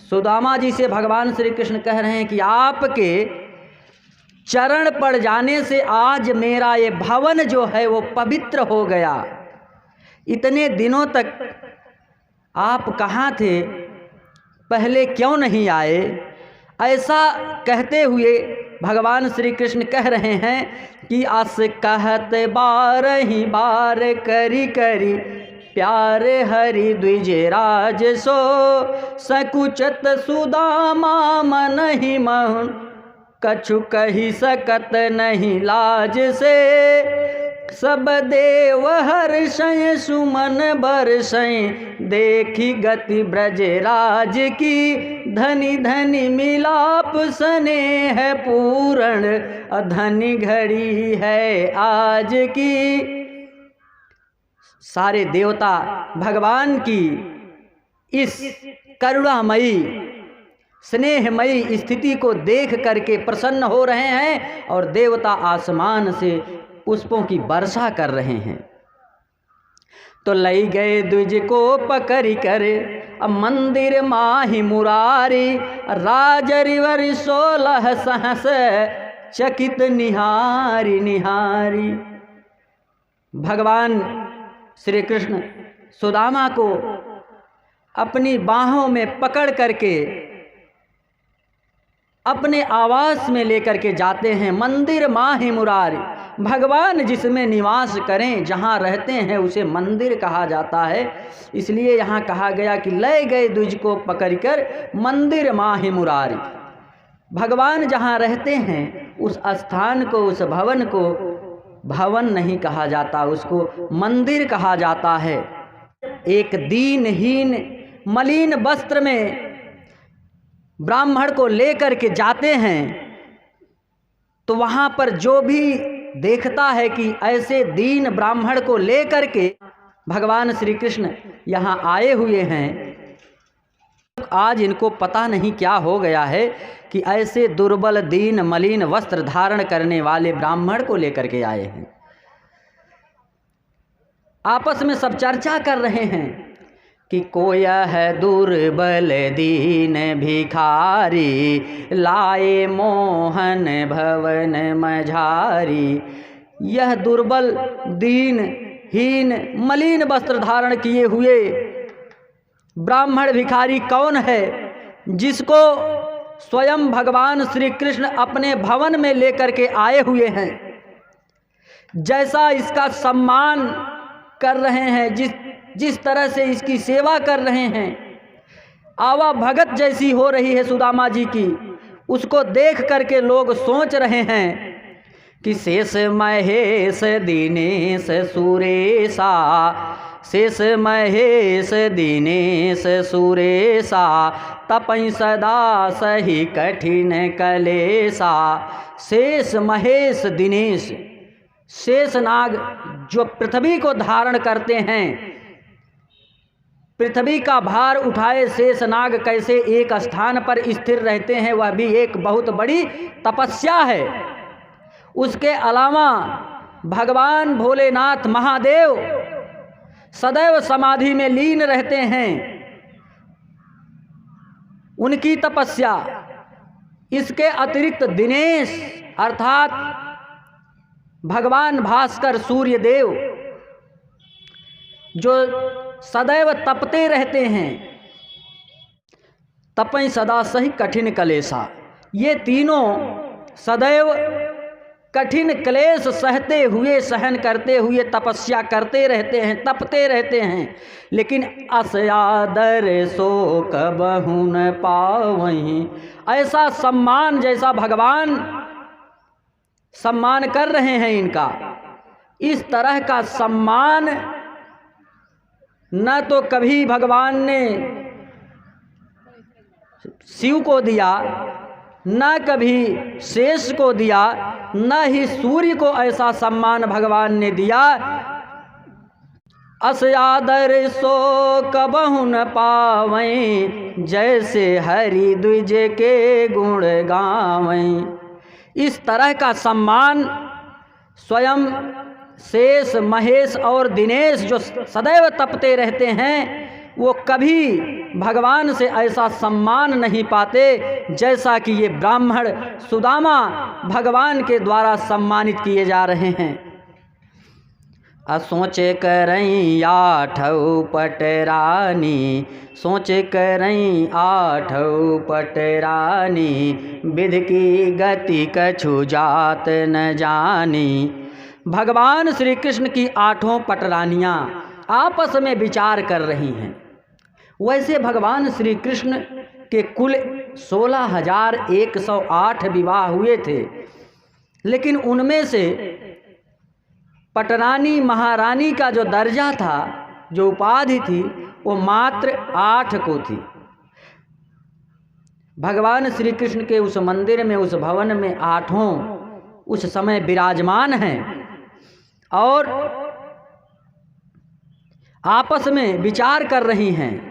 सुदामा जी से भगवान श्री कृष्ण कह रहे हैं कि आपके चरण पड़ जाने से आज मेरा ये भवन जो है वो पवित्र हो गया। इतने दिनों तक आप कहाँ थे, पहले क्यों नहीं आए? ऐसा कहते हुए भगवान श्री कृष्ण कह रहे हैं कि अस कहत बारही बार करी करी प्यारे हरि द्विज राज सो सकुचत सुदामा मन ही मन कछु कही सकत नहीं लाज से सब देव हर्षय सुमन बरसय देखी गति ब्रज राज की धनी धनी मिलाप स्नेह पूरण अधनी घड़ी है आज की। सारे देवता भगवान की इस करुणामयी स्नेहमयी स्थिति को देख करके प्रसन्न हो रहे हैं और देवता आसमान से पुष्पों की वर्षा कर रहे हैं। तो लई गए द्विज को पकड़ कर मंदिर माहि मुरारी राजरिवर 16 सहस चकित निहारी निहारी। भगवान श्री कृष्ण सुदामा को अपनी बाहों में पकड़ करके अपने आवास में लेकर के जाते हैं। मंदिर माहि मुरारी, भगवान जिसमें निवास करें, जहाँ रहते हैं उसे मंदिर कहा जाता है। इसलिए यहाँ कहा गया कि ले गए द्विज को पकड़कर मंदिर माहि मुरारी। भगवान जहाँ रहते हैं उस स्थान को, उस भवन को भवन नहीं कहा जाता, उसको मंदिर कहा जाता है। एक दीनहीन मलिन वस्त्र में ब्राह्मण को लेकर के जाते हैं तो वहाँ पर जो भी देखता है कि ऐसे दीन ब्राह्मण को लेकर के भगवान श्री कृष्ण यहाँ आए हुए हैं, आज इनको पता नहीं क्या हो गया है कि ऐसे दुर्बल दीन मलिन वस्त्र धारण करने वाले ब्राह्मण को लेकर के आए हैं। आपस में सब चर्चा कर रहे हैं कि कोया है दुर्बल दीन भिखारी लाए मोहन भवन मझारी। यह दुर्बल दीन हीन मलिन वस्त्र धारण किए हुए ब्राह्मण भिखारी कौन है, जिसको स्वयं भगवान श्री कृष्ण अपने भवन में लेकर के आए हुए हैं। जैसा इसका सम्मान कर रहे हैं, जिस तरह से इसकी सेवा कर रहे हैं, आवा भगत जैसी हो रही है सुदामा जी की, उसको देख करके लोग सोच रहे हैं कि शेष महेश दिनेश सुरेशा, शेष महेश दिनेश सुरेशा तपई सदा सही कठिन कलेसा। शेष महेश दिनेश, शेषनाग जो पृथ्वी को धारण करते हैं, पृथ्वी का भार उठाए शेषनाग कैसे एक स्थान पर स्थिर रहते हैं, वह भी एक बहुत बड़ी तपस्या है। उसके अलावा भगवान भोलेनाथ महादेव सदैव समाधि में लीन रहते हैं, उनकी तपस्या। इसके अतिरिक्त दिनेश अर्थात भगवान भास्कर सूर्य देव जो सदैव तपते रहते हैं, तपई सदा सही कठिन कलेसा। ये तीनों सदैव कठिन क्लेश सहते हुए, सहन करते हुए तपस्या करते रहते हैं, तपते रहते हैं। लेकिन अस आदर शोक बहु न पावहीं, ऐसा सम्मान जैसा भगवान सम्मान कर रहे हैं इनका, इस तरह का सम्मान न तो कभी भगवान ने शिव को दिया, न कभी शेष को दिया, न ही सूर्य को ऐसा सम्मान भगवान ने दिया। अस आदर सो कबहु न पावैं, जैसे हरि द्विज के गुण गावैं। इस तरह का सम्मान स्वयं शेष महेश और दिनेश जो सदैव तपते रहते हैं, वो कभी भगवान से ऐसा सम्मान नहीं पाते जैसा कि ये ब्राह्मण सुदामा भगवान के द्वारा सम्मानित किए जा रहे हैं। सोचे करई आठौ पटरानी, सोचे करई आठौ पटरानी, विधि की गति कछु जात न जानी। भगवान श्री कृष्ण की आठों पटरानियाँ आपस में विचार कर रही हैं। वैसे भगवान श्री कृष्ण के कुल 16,108 विवाह हुए थे, लेकिन उनमें से पटरानी महारानी का जो दर्जा था, जो उपाधि थी, वो मात्र 8 को थी। भगवान श्री कृष्ण के उस मंदिर में, उस भवन में 8 उस समय विराजमान हैं और आपस में विचार कर रही हैं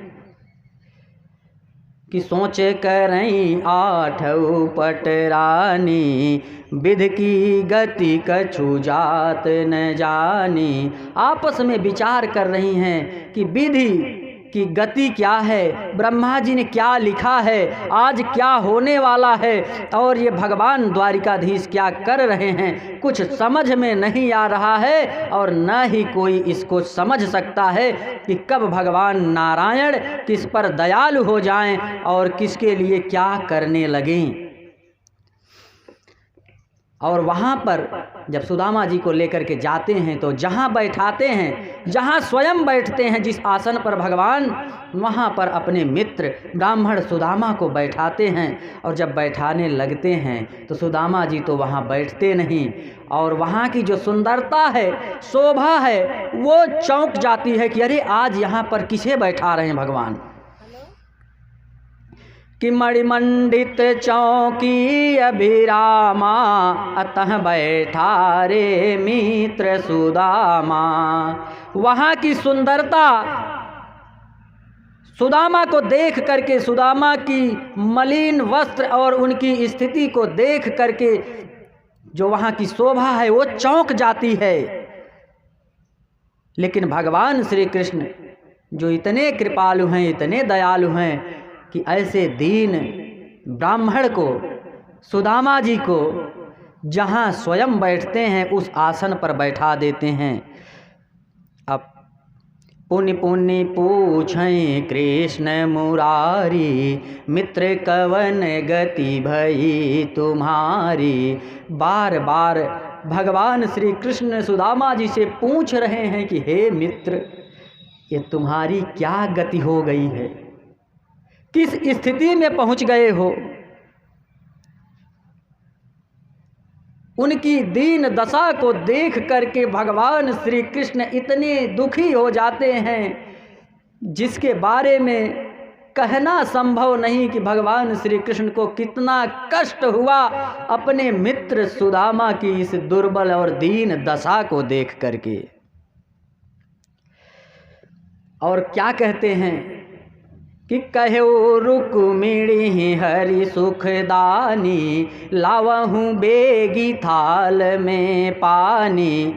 कि सोचे करई आठौ पटरानी, विधि की गति कछु जात न जानी। आपस में विचार कर रही हैं कि विधि की गति क्या है, ब्रह्मा जी ने क्या लिखा है, आज क्या होने वाला है, और ये भगवान द्वारिकाधीश क्या कर रहे हैं, कुछ समझ में नहीं आ रहा है। और न ही कोई इसको समझ सकता है कि कब भगवान नारायण किस पर दयालु हो जाएं और किसके लिए क्या करने लगें। और वहाँ पर जब सुदामा जी को लेकर के जाते हैं तो जहाँ बैठाते हैं, जहाँ स्वयं बैठते हैं, जिस आसन पर भगवान, वहाँ पर अपने मित्र ब्राह्मण सुदामा को बैठाते हैं। और जब बैठाने लगते हैं तो सुदामा जी तो वहाँ बैठते नहीं, और वहाँ की जो सुंदरता है, शोभा है, वो चौंक जाती है कि अरे आज यहाँ पर किसे बैठा रहे हैं भगवान। कि मणिमंडित चौकी अभिरामा, अतः बैठा रे मित्र सुदामा। वहाँ की सुंदरता सुदामा को देख करके, सुदामा की मलिन वस्त्र और उनकी स्थिति को देख करके जो वहाँ की शोभा है वो चौंक जाती है। लेकिन भगवान श्री कृष्ण जो इतने कृपालु हैं, इतने दयालु हैं कि ऐसे दीन ब्राह्मण को, सुदामा जी को, जहाँ स्वयं बैठते हैं उस आसन पर बैठा देते हैं। अब पुण्य पुण्य पूछें कृष्ण मुरारी, मित्र कवन गति भई तुम्हारी। बार बार भगवान श्री कृष्ण सुदामा जी से पूछ रहे हैं कि हे मित्र, ये तुम्हारी क्या गति हो गई है, किस स्थिति में पहुंच गए हो। उनकी दीन दशा को देख करके भगवान श्री कृष्ण इतने दुखी हो जाते हैं जिसके बारे में कहना संभव नहीं कि भगवान श्री कृष्ण को कितना कष्ट हुआ अपने मित्र सुदामा की इस दुर्बल और दीन दशा को देख करके। और क्या कहते हैं कि कहो रुक्मिणी हरि सुखदानी, लावहूँ बेगी थाल में पानी।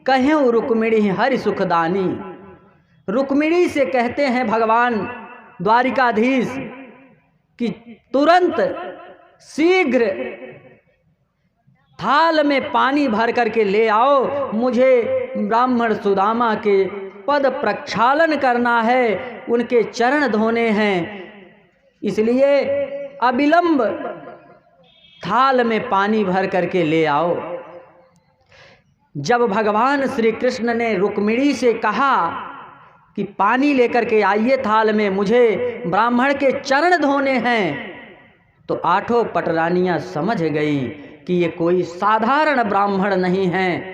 कहो रुक्मिणी हरि सुखदानी, रुक्मिणी से कहते हैं भगवान द्वारिकाधीश कि तुरंत शीघ्र थाल में पानी भर करके ले आओ, मुझे ब्राह्मण सुदामा के पद प्रक्षालन करना है, उनके चरण धोने हैं, इसलिए अविलंब थाल में पानी भर करके ले आओ। जब भगवान श्री कृष्ण ने रुक्मिणी से कहा कि पानी लेकर के आइए थाल में, मुझे ब्राह्मण के चरण धोने हैं, तो 8 पटरानियां समझ गई कि ये कोई साधारण ब्राह्मण नहीं हैं।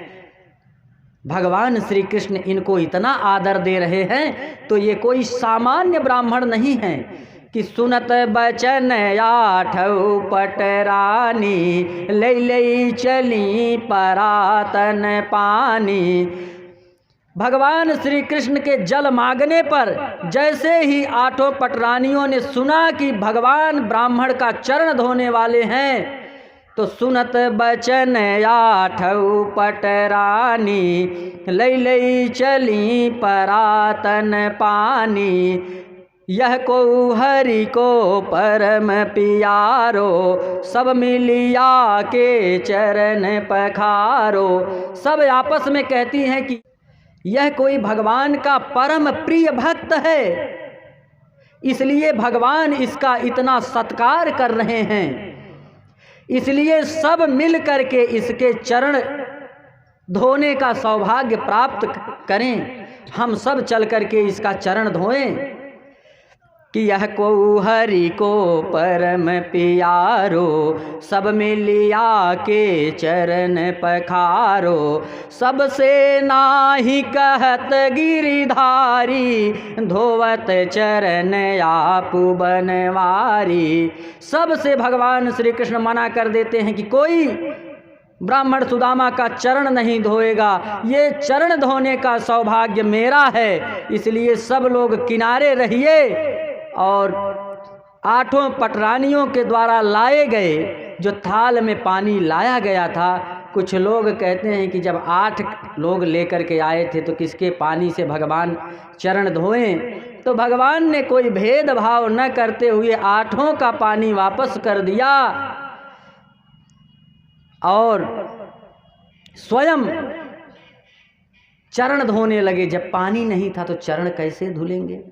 भगवान श्री कृष्ण इनको इतना आदर दे रहे हैं तो ये कोई सामान्य ब्राह्मण नहीं हैं कि सुनत बचन 8 पटरानी, ले ले चली परातन पानी। भगवान श्री कृष्ण के जल मांगने पर जैसे ही 8 पटरानियों ने सुना कि भगवान ब्राह्मण का चरण धोने वाले हैं, तो सुनत बचन 8 पटरानी, ले ले चली परातन पानी। यह को हरि को परम पियारो, सब मिलिया के चरण पखारो। सब आपस में कहती हैं कि यह कोई भगवान का परम प्रिय भक्त है, इसलिए भगवान इसका इतना सत्कार कर रहे हैं, इसलिए सब मिल करके इसके चरण धोने का सौभाग्य प्राप्त करें। हम सब चल करके इसका चरण धोएं कि यह को हरि को परम पियारो, सब मिलिया के चरण पखारो। सबसे नाही कहत गिरिधारी, धोवत चरण आपु बनवारी। सबसे भगवान श्री कृष्ण मना कर देते हैं कि कोई ब्राह्मण सुदामा का चरण नहीं धोएगा, ये चरण धोने का सौभाग्य मेरा है। इसलिए सब लोग किनारे रहिए। और 8 पटरानियों के द्वारा लाए गए जो थाल में पानी लाया गया था, कुछ लोग कहते हैं कि जब 8 लोग लेकर के आए थे तो किसके पानी से भगवान चरण धोएं, तो भगवान ने कोई भेदभाव न करते हुए 8 का पानी वापस कर दिया और स्वयं चरण धोने लगे। जब पानी नहीं था तो चरण कैसे धुलेंगे।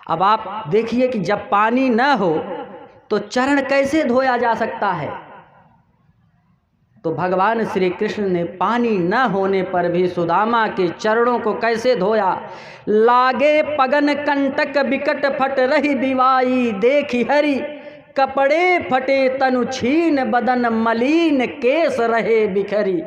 अब आप देखिए कि जब पानी न हो तो चरण कैसे धोया जा सकता है। तो भगवान श्री कृष्ण ने पानी न होने पर भी सुदामा के चरणों को कैसे धोया। लागे पगन कंटक बिकट फट रही बिवाई, देखी हरि कपड़े फटे तनु छीन, बदन मलिन केस रहे बिखरी।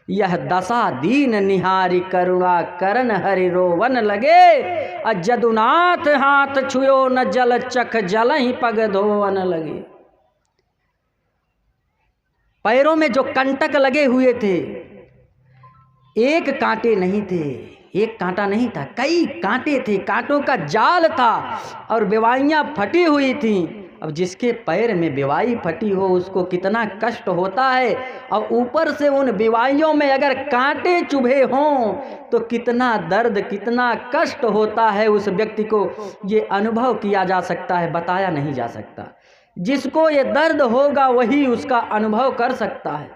यह दशा दीन निहारी, करुणा करन हरि रोवन लगे। अजदुनाथ हाथ छुयो न जल चख, जल ही पग धोवन लगे। पैरों में जो कंटक लगे हुए थे, एक कांटे नहीं थे, एक कांटा नहीं था, कई कांटे थे, कांटों का जाल था और बेवाइयां फटी हुई थीं। अब जिसके पैर में बेवाई फटी हो उसको कितना कष्ट होता है, और ऊपर से उन बेवाइयों में अगर कांटे चुभे हों तो कितना दर्द, कितना कष्ट होता है उस व्यक्ति को। ये अनुभव किया जा सकता है, बताया नहीं जा सकता। जिसको ये दर्द होगा वही उसका अनुभव कर सकता है।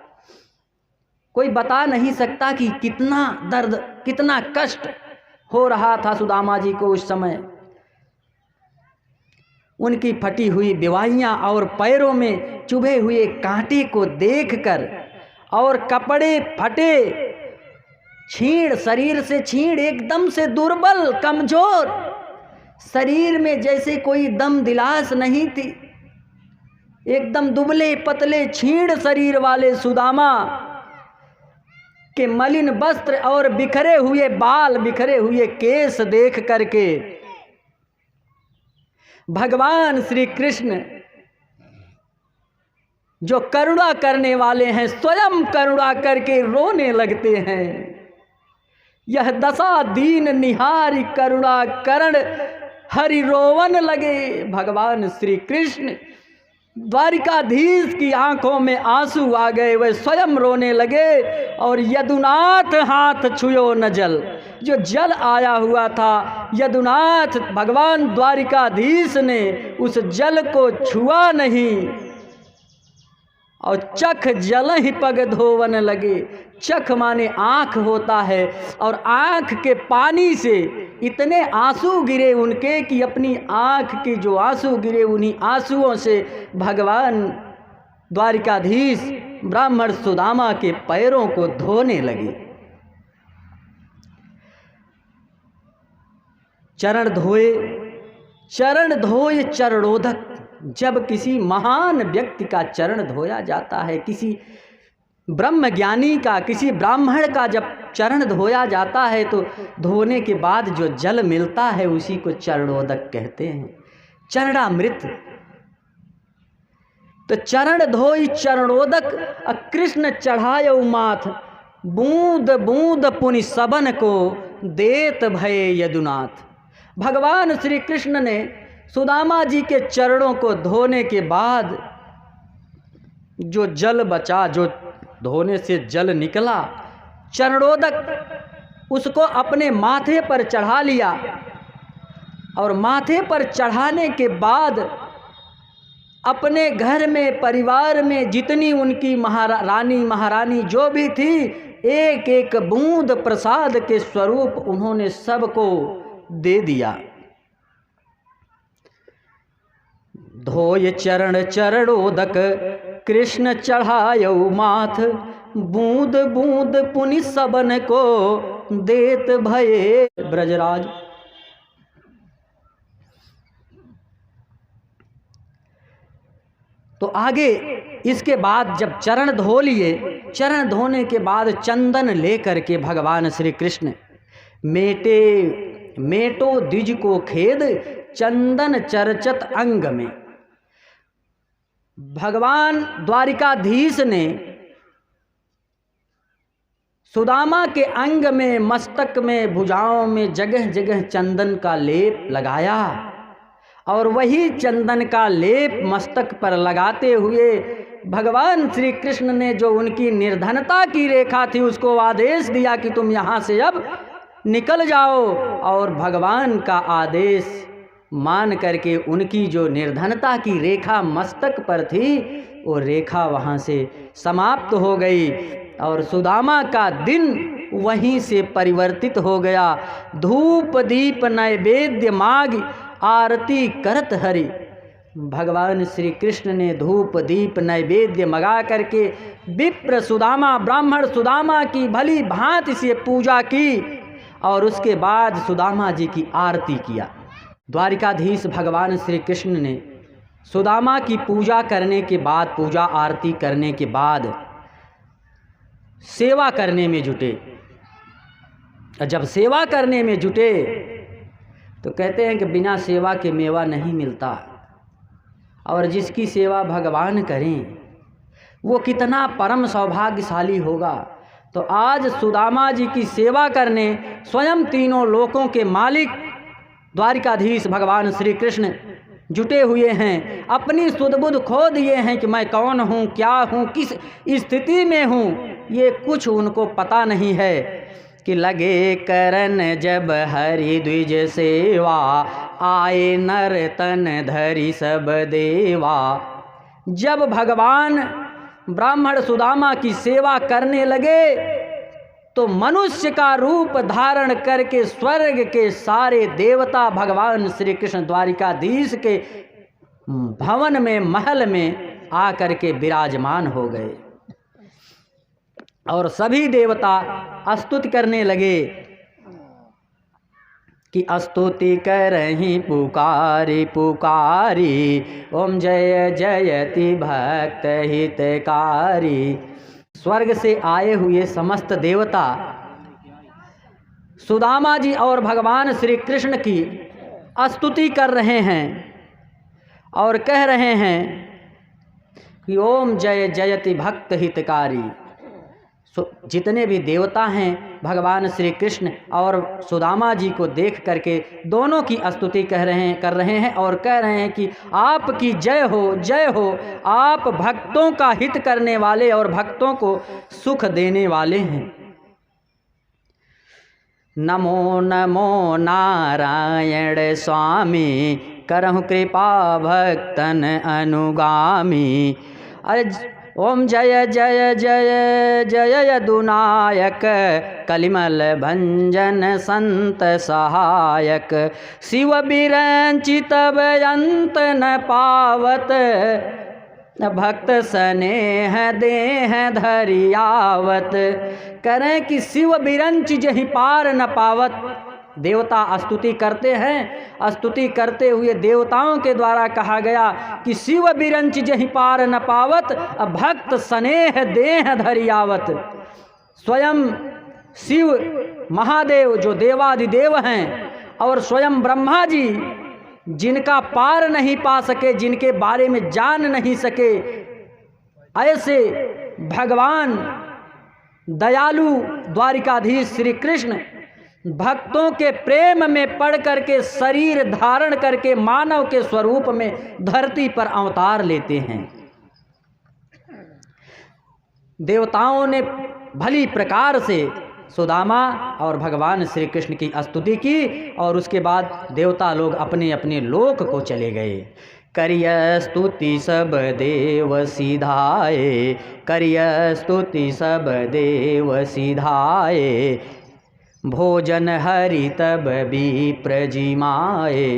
कोई बता नहीं सकता कि कितना दर्द, कितना कष्ट हो रहा था सुदामा जी को उस समय। उनकी फटी हुई बेवाइयाँ और पैरों में चुभे हुए कांटे को देखकर और कपड़े फटे, छीड़, शरीर से छीड़, एकदम से दुर्बल, कमजोर, शरीर में जैसे कोई दम दिलास नहीं थी, एकदम दुबले पतले छीड़ शरीर वाले सुदामा के मलिन वस्त्र और बिखरे हुए बाल, बिखरे हुए केस देख करके भगवान श्री कृष्ण जो करुणा करने वाले हैं, स्वयं करुणा करके रोने लगते हैं। यह दशा दीन निहारी, करुणा करण हरि रोवन लगे। भगवान श्री कृष्ण द्वारिकाधीश की आंखों में आंसू आ गए, वह स्वयं रोने लगे। और यदुनाथ हाथ छुयो न जल, जो जल आया हुआ था, यदुनाथ भगवान द्वारिकाधीश ने उस जल को छुआ नहीं और चख जल ही पग धोवन लगे। चख माने आँख होता है, और आँख के पानी से इतने आंसू गिरे उनके कि अपनी आँख के जो आंसू गिरे उन्हीं आंसुओं से भगवान द्वारिकाधीश ब्राह्मण सुदामा के पैरों को धोने लगे। चरण धोए, चरण धोए चरणोदक। जब किसी महान व्यक्ति का चरण धोया जाता है, किसी ब्रह्म ज्ञानी का, किसी ब्राह्मण का जब चरण धोया जाता है तो धोने के बाद जो जल मिलता है उसी को चरणोदक कहते हैं, चरणामृत। तो चरण धोई चरणोदक, कृष्ण चढ़ायो माथ, बूंद बूंद पुनि सबन को देत भय यदुनाथ। भगवान श्री कृष्ण ने सुदामा जी के चरणों को धोने के बाद जो जल बचा, जो धोने से जल निकला, चरणोदक, उसको अपने माथे पर चढ़ा लिया और माथे पर चढ़ाने के बाद अपने घर में, परिवार में जितनी उनकी रानी महारानी जो भी थी, एक एक बूंद प्रसाद के स्वरूप उन्होंने सबको दे दिया। धोय चरण चरणोदक कृष्ण चढ़ायो माथ, बूंद बूंद पुनि सबन को देत भये ब्रजराज। तो आगे इसके बाद जब चरण धो लिए, चरण धोने के बाद चंदन लेकर के भगवान श्री कृष्ण मेटो द्विज को खेद, चंदन चर्चत अंग में, भगवान द्वारिकाधीश ने सुदामा के अंग में, मस्तक में, भुजाओं में जगह जगह चंदन का लेप लगाया और वही चंदन का लेप मस्तक पर लगाते हुए भगवान श्री कृष्ण ने जो उनकी निर्धनता की रेखा थी उसको आदेश दिया कि तुम यहाँ से अब निकल जाओ। और भगवान का आदेश मान करके उनकी जो निर्धनता की रेखा मस्तक पर थी वो रेखा वहाँ से समाप्त हो गई और सुदामा का दिन वहीं से परिवर्तित हो गया। धूप दीप नैवेद्य माग आरती करत हरि, भगवान श्री कृष्ण ने धूप दीप नैवेद्य मंगा करके विप्र सुदामा, ब्राह्मण सुदामा की भली भांति से पूजा की और उसके बाद सुदामा जी की आरती किया। द्वारिकाधीश भगवान श्री कृष्ण ने सुदामा की पूजा करने के बाद, पूजा आरती करने के बाद सेवा करने में जुटे। जब सेवा करने में जुटे तो कहते हैं कि बिना सेवा के मेवा नहीं मिलता और जिसकी सेवा भगवान करें वो कितना परम सौभाग्यशाली होगा। तो आज सुदामा जी की सेवा करने स्वयं तीनों लोकों के मालिक द्वारिकाधीश भगवान श्री कृष्ण जुटे हुए हैं। अपनी सुध-बुध खो दिए हैं कि मैं कौन हूँ, क्या हूँ, किस स्थिति में हूँ, ये कुछ उनको पता नहीं है। कि लगे करन जब हरि द्विज सेवा, आए नर तन धरि सब देवा। जब भगवान ब्राह्मण सुदामा की सेवा करने लगे तो मनुष्य का रूप धारण करके स्वर्ग के सारे देवता भगवान श्री कृष्ण द्वारिकाधीश के भवन में, महल में आकर के विराजमान हो गए और सभी देवता स्तुति करने लगे कि स्तुति करहि पुकारी पुकारी, ओम जय जयति भक्त हितकारी। स्वर्ग से आए हुए समस्त देवता सुदामा जी और भगवान श्री कृष्ण की स्तुति कर रहे हैं और कह रहे हैं कि ओम जय जयति भक्त हितकारी। जितने भी देवता हैं भगवान श्री कृष्ण और सुदामा जी को देख करके दोनों की स्तुति कर रहे हैं और कह रहे हैं कि आपकी जय हो, जय हो। आप भक्तों का हित करने वाले और भक्तों को सुख देने वाले हैं। नमो नमो नारायण स्वामी, करहु कृपा भक्तन अनुगामी। अरे ओम जय जय जय जय यदुनायक, कलिमल भंजन संत सहायक। शिव बिरंचि तब अंत न पावत, भक्त स्नेह देह धरियावत। करें कि शिव बिरंचि जहि पार न पावत। देवता स्तुति करते हैं, स्तुति करते हुए देवताओं के द्वारा कहा गया कि शिव बिरंचि जहि पार न पावत, भक्त स्नेह देह धरियावत। स्वयं शिव महादेव जो देवादिदेव हैं और स्वयं ब्रह्मा जी जिनका पार नहीं पा सके, जिनके बारे में जान नहीं सके, ऐसे भगवान दयालु द्वारिकाधीश श्री कृष्ण भक्तों के प्रेम में पड़ करके शरीर धारण करके मानव के स्वरूप में धरती पर अवतार लेते हैं। देवताओं ने भली प्रकार से सुदामा और भगवान श्री कृष्ण की स्तुति की और उसके बाद देवता लोग अपने अपने लोक को चले गए। करिय स्तुति सब देव सिधाए, करिय स्तुति सब देव सिधाए, भोजन हरि तब विप्र जिमाए।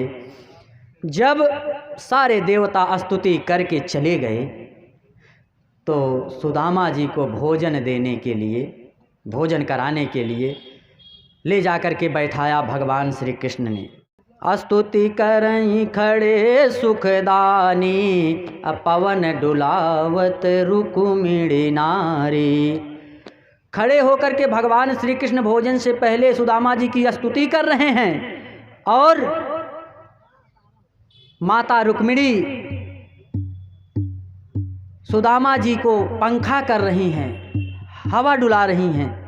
जब सारे देवता स्तुति करके चले गए तो सुदामा जी को भोजन देने के लिए, भोजन कराने के लिए ले जाकर के बैठाया भगवान श्री कृष्ण ने। स्तुति करई खड़े सुखदानी, पवन डुलावत रुकुमिणी नारी। खड़े होकर के भगवान श्री कृष्ण भोजन से पहले सुदामा जी की स्तुति कर रहे हैं और माता रुक्मिणी सुदामा जी को पंखा कर रही हैं, हवा डुला रही हैं।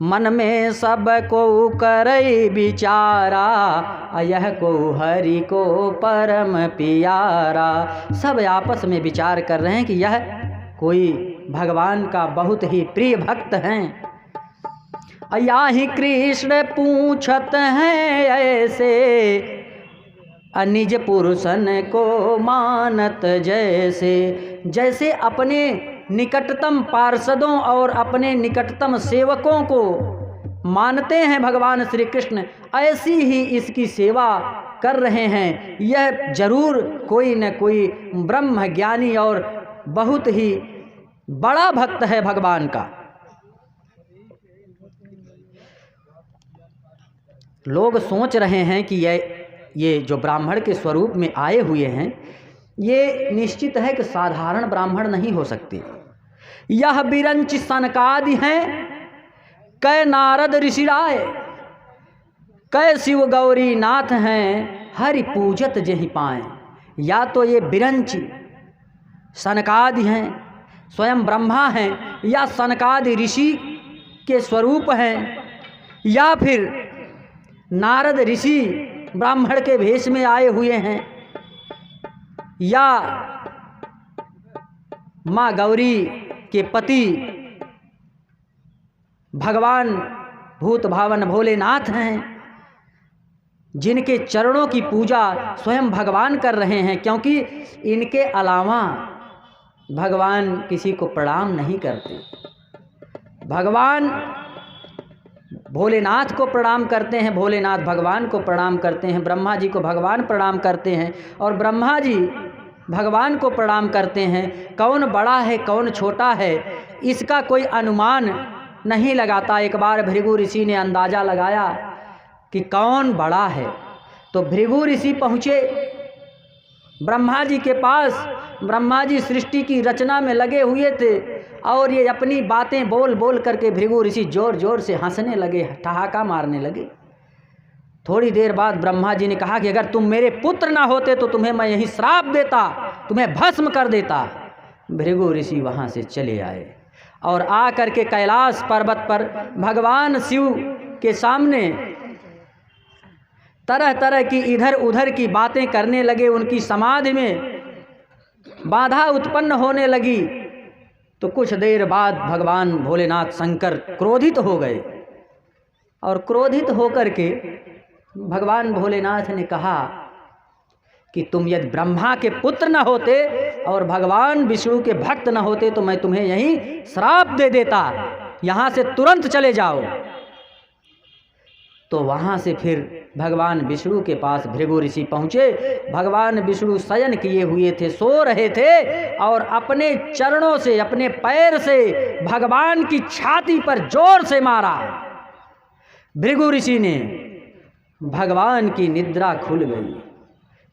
मन में सब को करई विचारा, यह को हरि को परम पियारा। सब आपस में विचार कर रहे हैं कि यह कोई भगवान का बहुत ही प्रिय भक्त हैं। या ही कृष्ण पूछत हैं ऐसे, निज पुरुषन को मानत जैसे। जैसे अपने निकटतम पार्षदों और अपने निकटतम सेवकों को मानते हैं भगवान श्री कृष्ण, ऐसी ही इसकी सेवा कर रहे हैं। यह जरूर कोई न कोई ब्रह्म ज्ञानी और बहुत ही बड़ा भक्त है भगवान का। लोग सोच रहे हैं कि ये जो ब्राह्मण के स्वरूप में आए हुए हैं, ये निश्चित है कि साधारण ब्राह्मण नहीं हो सकते। यह बिरंच सनकादि हैं, कै नारद ऋषिराय, कै शिव गौरी नाथ हैं, हरि पूजत जहि पाएँ। या तो ये बिरंच सनकादि हैं, स्वयं ब्रह्मा हैं, या सनकादि ऋषि के स्वरूप हैं, या फिर नारद ऋषि ब्राह्मण के भेष में आए हुए हैं, या माँ गौरी के पति भगवान भूत भावन भोलेनाथ हैं, जिनके चरणों की पूजा स्वयं भगवान कर रहे हैं। क्योंकि इनके अलावा भगवान किसी को प्रणाम नहीं करते। भगवान भोलेनाथ को प्रणाम करते हैं, भोलेनाथ भगवान को प्रणाम करते हैं, ब्रह्मा जी को भगवान प्रणाम करते हैं और ब्रह्मा जी भगवान को प्रणाम करते हैं। कौन बड़ा है कौन छोटा है इसका कोई अनुमान नहीं लगाता। एक बार भृगु ऋषि ने अंदाज़ा लगाया कि कौन बड़ा है, तो भृगु ऋषि पहुँचे ब्रह्मा जी के पास। ब्रह्मा जी सृष्टि की रचना में लगे हुए थे और ये अपनी बातें बोल बोल करके भृगु ऋषि जोर जोर से हंसने लगे, ठहाका मारने लगे। थोड़ी देर बाद ब्रह्मा जी ने कहा कि अगर तुम मेरे पुत्र ना होते तो तुम्हें मैं यही श्राप देता, तुम्हें भस्म कर देता। भृगु ऋषि वहाँ से चले आए और आ करके कैलाश पर्वत पर भगवान शिव के सामने तरह तरह की इधर उधर की बातें करने लगे। उनकी समाधि में बाधा उत्पन्न होने लगी। तो कुछ देर बाद भगवान भोलेनाथ शंकर क्रोधित हो गए और क्रोधित होकर के भगवान भोलेनाथ ने कहा कि तुम यदि ब्रह्मा के पुत्र न होते और भगवान विष्णु के भक्त न होते तो मैं तुम्हें यहीं श्राप दे देता, यहाँ से तुरंत चले जाओ। तो वहाँ से फिर भगवान विष्णु के पास भृगु ऋषि पहुँचे। भगवान विष्णु शयन किए हुए थे, सो रहे थे और अपने चरणों से, अपने पैर से भगवान की छाती पर जोर से मारा। भृगु ऋषि ने, भगवान की निद्रा खुल गई।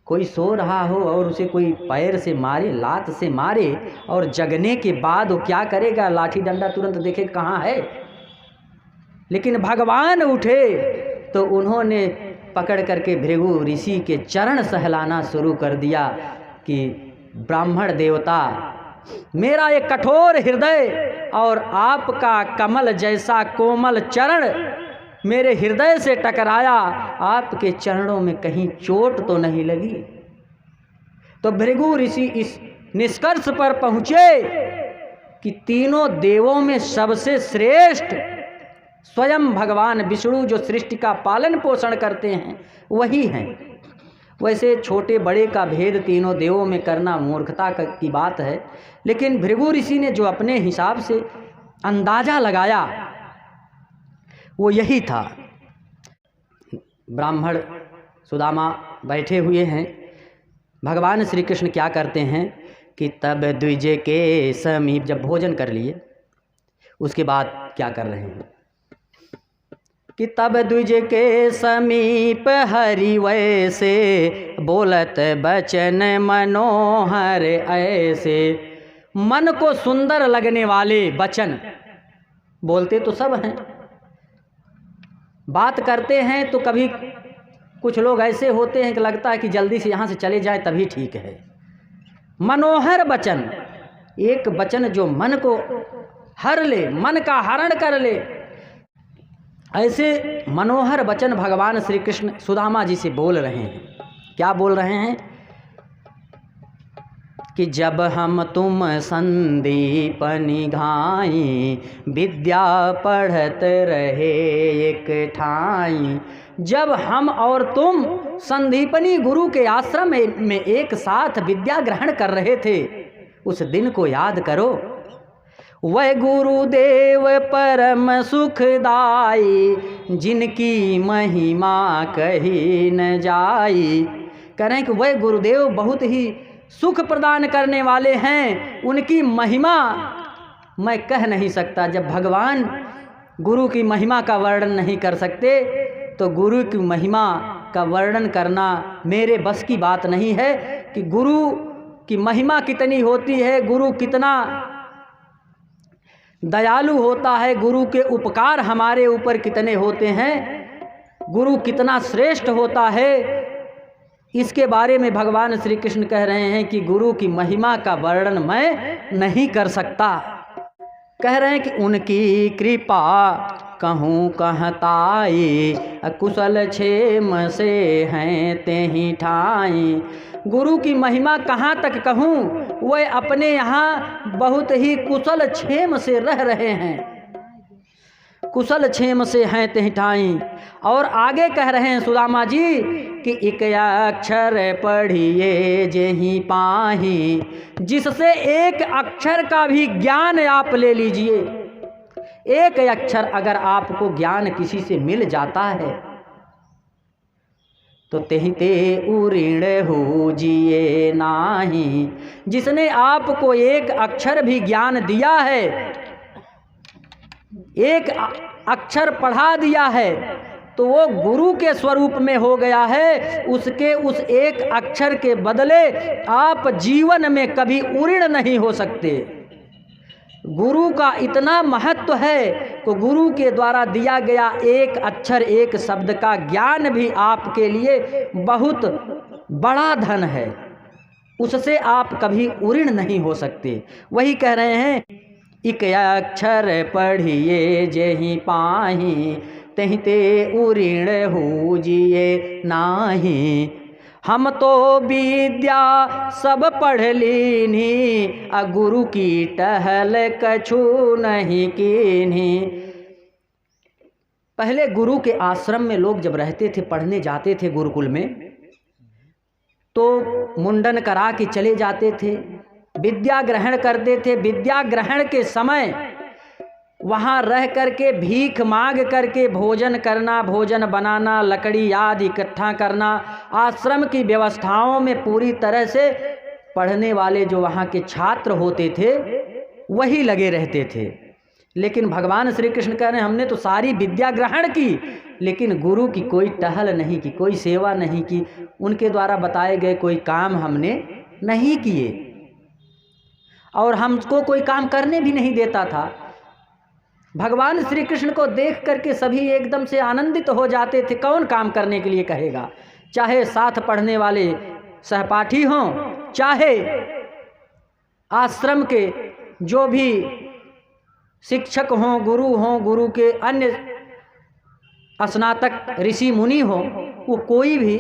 कोई सो रहा हो और उसे कोई पैर से मारे, लात से मारे और जगने के बाद वो क्या करेगा, लाठी डंडा तुरंत देखे कहाँ है। लेकिन भगवान उठे तो उन्होंने पकड़ करके भृगु ऋषि के चरण सहलाना शुरू कर दिया कि ब्राह्मण देवता, मेरा ये कठोर हृदय और आपका कमल जैसा कोमल चरण मेरे हृदय से टकराया, आपके चरणों में कहीं चोट तो नहीं लगी। तो भृगु ऋषि इस निष्कर्ष पर पहुँचे कि तीनों देवों में सबसे श्रेष्ठ स्वयं भगवान विष्णु जो सृष्टि का पालन पोषण करते हैं वही हैं। वैसे छोटे बड़े का भेद तीनों देवों में करना मूर्खता की बात है, लेकिन भृगु ऋषि ने जो अपने हिसाब से अंदाजा लगाया वो यही था। ब्राह्मण सुदामा बैठे हुए हैं, भगवान श्री कृष्ण क्या करते हैं कि तब द्विज के समीप, जब भोजन कर लिए उसके बाद क्या कर रहे हैं कि तब द्विज के समीप हरि वैसे बोलत बचन मनोहर ऐसे। मन को सुंदर लगने वाले वचन बोलते तो सब हैं, बात करते हैं तो कभी कुछ लोग ऐसे होते हैं कि लगता है कि जल्दी से यहाँ से चले जाए तभी ठीक है। मनोहर वचन, एक वचन जो मन को हर ले, मन का हरण कर ले, ऐसे मनोहर वचन भगवान श्री कृष्ण सुदामा जी से बोल रहे हैं। क्या बोल रहे हैं कि जब हम तुम संदीपनि घाई विद्या पढ़त रहे एक ठाई। जब हम और तुम संदीपनी गुरु के आश्रम में एक साथ विद्या ग्रहण कर रहे थे, उस दिन को याद करो। वह गुरुदेव परम सुखदाई जिनकी महिमा कही न जाई। कह रहे हैं कि वह गुरुदेव बहुत ही सुख प्रदान करने वाले हैं, उनकी महिमा मैं कह नहीं सकता। जब भगवान गुरु की महिमा का वर्णन नहीं कर सकते तो गुरु की महिमा का वर्णन करना मेरे बस की बात नहीं है कि गुरु की महिमा कितनी होती है, गुरु कितना दयालु होता है, गुरु के उपकार हमारे ऊपर कितने होते हैं, गुरु कितना श्रेष्ठ होता है, इसके बारे में भगवान श्री कृष्ण कह रहे हैं कि गुरु की महिमा का वर्णन मैं नहीं कर सकता। कह रहे हैं कि उनकी कृपा कहूँ कहताई कुशल क्षेम से हैं तेहि ठाई। गुरु की महिमा कहाँ तक कहूँ, वह अपने यहाँ बहुत ही कुशल क्षेम से रह रहे हैं, कुशल क्षेम से हैं तेहि ठाई। और आगे कह रहे हैं सुदामा जी कि एक अक्षर पढ़िए जेहि पाही। जिससे एक अक्षर का भी ज्ञान आप ले लीजिए, एक अक्षर अगर आपको ज्ञान किसी से मिल जाता है तो तेहि ते उऋण हो जिए नाही। जिसने आपको एक अक्षर भी ज्ञान दिया है, एक अक्षर पढ़ा दिया है, तो वो गुरु के स्वरूप में हो गया है। उसके उस एक अक्षर के बदले आप जीवन में कभी उऋण नहीं हो सकते। गुरु का इतना महत्व है कि गुरु के द्वारा दिया गया एक अक्षर, एक शब्द का ज्ञान भी आपके लिए बहुत बड़ा धन है, उससे आप कभी उऋण नहीं हो सकते। वही कह रहे हैं इक अक्षर पढ़िए जेहि पाही तेहि ते उऋण हो जिए नाही। हम तो विद्या सब पढ़ लीनी गुरु की टहल कछु नहीं कीनी। पहले गुरु के आश्रम में लोग जब रहते थे, पढ़ने जाते थे गुरुकुल में, तो मुंडन करा के चले जाते थे, विद्या ग्रहण करते थे। विद्या ग्रहण के समय वहाँ रह करके भीख मांग करके भोजन करना, भोजन बनाना, लकड़ी आदि इकट्ठा करना, आश्रम की व्यवस्थाओं में पूरी तरह से पढ़ने वाले जो वहाँ के छात्र होते थे वही लगे रहते थे। लेकिन भगवान श्री कृष्ण कह रहे हैं हमने तो सारी विद्या ग्रहण की, लेकिन गुरु की कोई टहल नहीं की, कोई सेवा नहीं की, उनके द्वारा बताए गए कोई काम हमने नहीं किए, और हमको कोई काम करने भी नहीं देता था। भगवान श्री कृष्ण को देख करके सभी एकदम से आनंदित हो जाते थे। कौन काम करने के लिए कहेगा, चाहे साथ पढ़ने वाले सहपाठी हों, चाहे आश्रम के जो भी शिक्षक हों, गुरु हों, गुरु के अन्य स्नातक ऋषि मुनि हों, वो कोई भी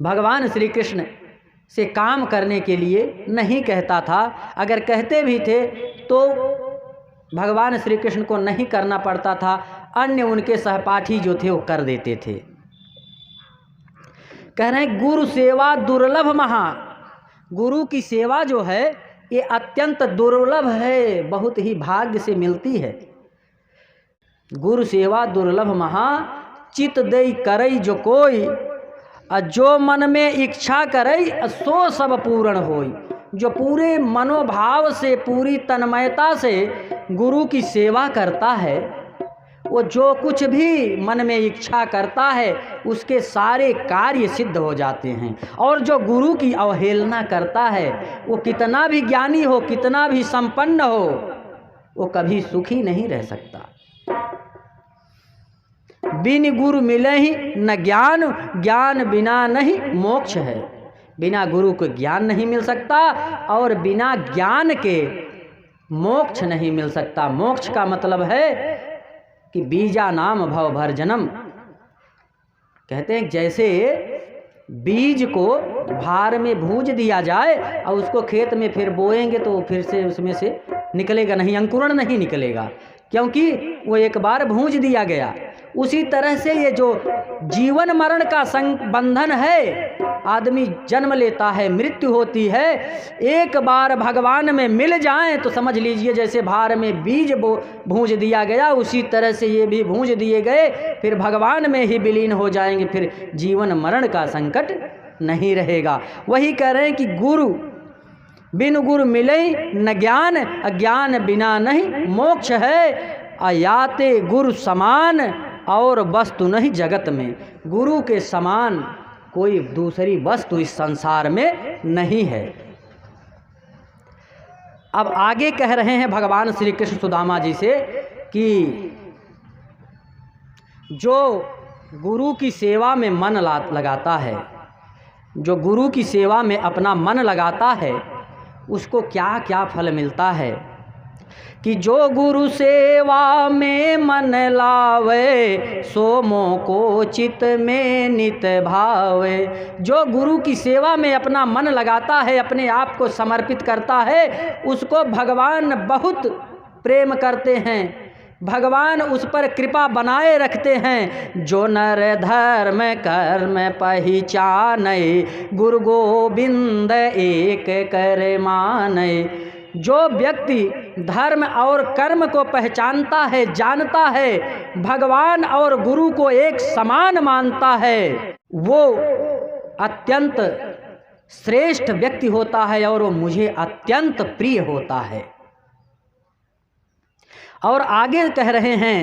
भगवान श्री कृष्ण से काम करने के लिए नहीं कहता था। अगर कहते भी थे तो भगवान श्री कृष्ण को नहीं करना पड़ता था, अन्य उनके सहपाठी जो थे वो कर देते थे। कह रहे हैं गुरु सेवा दुर्लभ महा, गुरु की सेवा जो है ये अत्यंत दुर्लभ है, बहुत ही भाग्य से मिलती है। गुरु सेवा दुर्लभ महा, चित दई करई जो कोई, जो मन में इच्छा करई सो सब पूर्ण होई। जो पूरे मनोभाव से, पूरी तन्मयता से गुरु की सेवा करता है, वो जो कुछ भी मन में इच्छा करता है उसके सारे कार्य सिद्ध हो जाते हैं। और जो गुरु की अवहेलना करता है, वो कितना भी ज्ञानी हो, कितना भी संपन्न हो, वो कभी सुखी नहीं रह सकता। बिन गुरु मिले ही न ज्ञान, ज्ञान बिना नहीं मोक्ष है। बिना गुरु को ज्ञान नहीं मिल सकता और बिना ज्ञान के मोक्ष नहीं मिल सकता। मोक्ष का मतलब है कि बीजा नाम भव भर जन्म। कहते हैं जैसे बीज को भार में भूंज दिया जाए और उसको खेत में फिर बोएंगे तो फिर से उसमें से निकलेगा नहीं, अंकुरण नहीं निकलेगा, क्योंकि वो एक बार भूंज दिया गया। उसी तरह से ये जो जीवन मरण का बंधन है, आदमी जन्म लेता है, मृत्यु होती है, एक बार भगवान में मिल जाएं तो समझ लीजिए जैसे भार में बीज भूंज दिया गया, उसी तरह से ये भी भूंज दिए गए, फिर भगवान में ही विलीन हो जाएंगे, फिर जीवन मरण का संकट नहीं रहेगा। वही कह रहे हैं कि गुरु बिन गुरु मिले न ज्ञान, अज्ञान बिना नहीं मोक्ष है। अयाते गुरु समान और वस्तु नहीं जगत में। गुरु के समान कोई दूसरी वस्तु इस संसार में नहीं है। अब आगे कह रहे हैं भगवान श्री कृष्ण सुदामा जी से कि जो गुरु की सेवा में मन लगाता है, जो गुरु की सेवा में अपना मन लगाता है, उसको क्या क्या फल मिलता है। कि जो गुरु सेवा में मन लावे, सो मोह को चित में नित भावे। जो गुरु की सेवा में अपना मन लगाता है, अपने आप को समर्पित करता है, उसको भगवान बहुत प्रेम करते हैं, भगवान उस पर कृपा बनाए रखते हैं। जो नर धर्म कर्म पहचानै, गुरु गोविंद एक कर मानै। जो व्यक्ति धर्म और कर्म को पहचानता है, जानता है, भगवान और गुरु को एक समान मानता है, वो अत्यंत श्रेष्ठ व्यक्ति होता है और वो मुझे अत्यंत प्रिय होता है। और आगे कह रहे हैं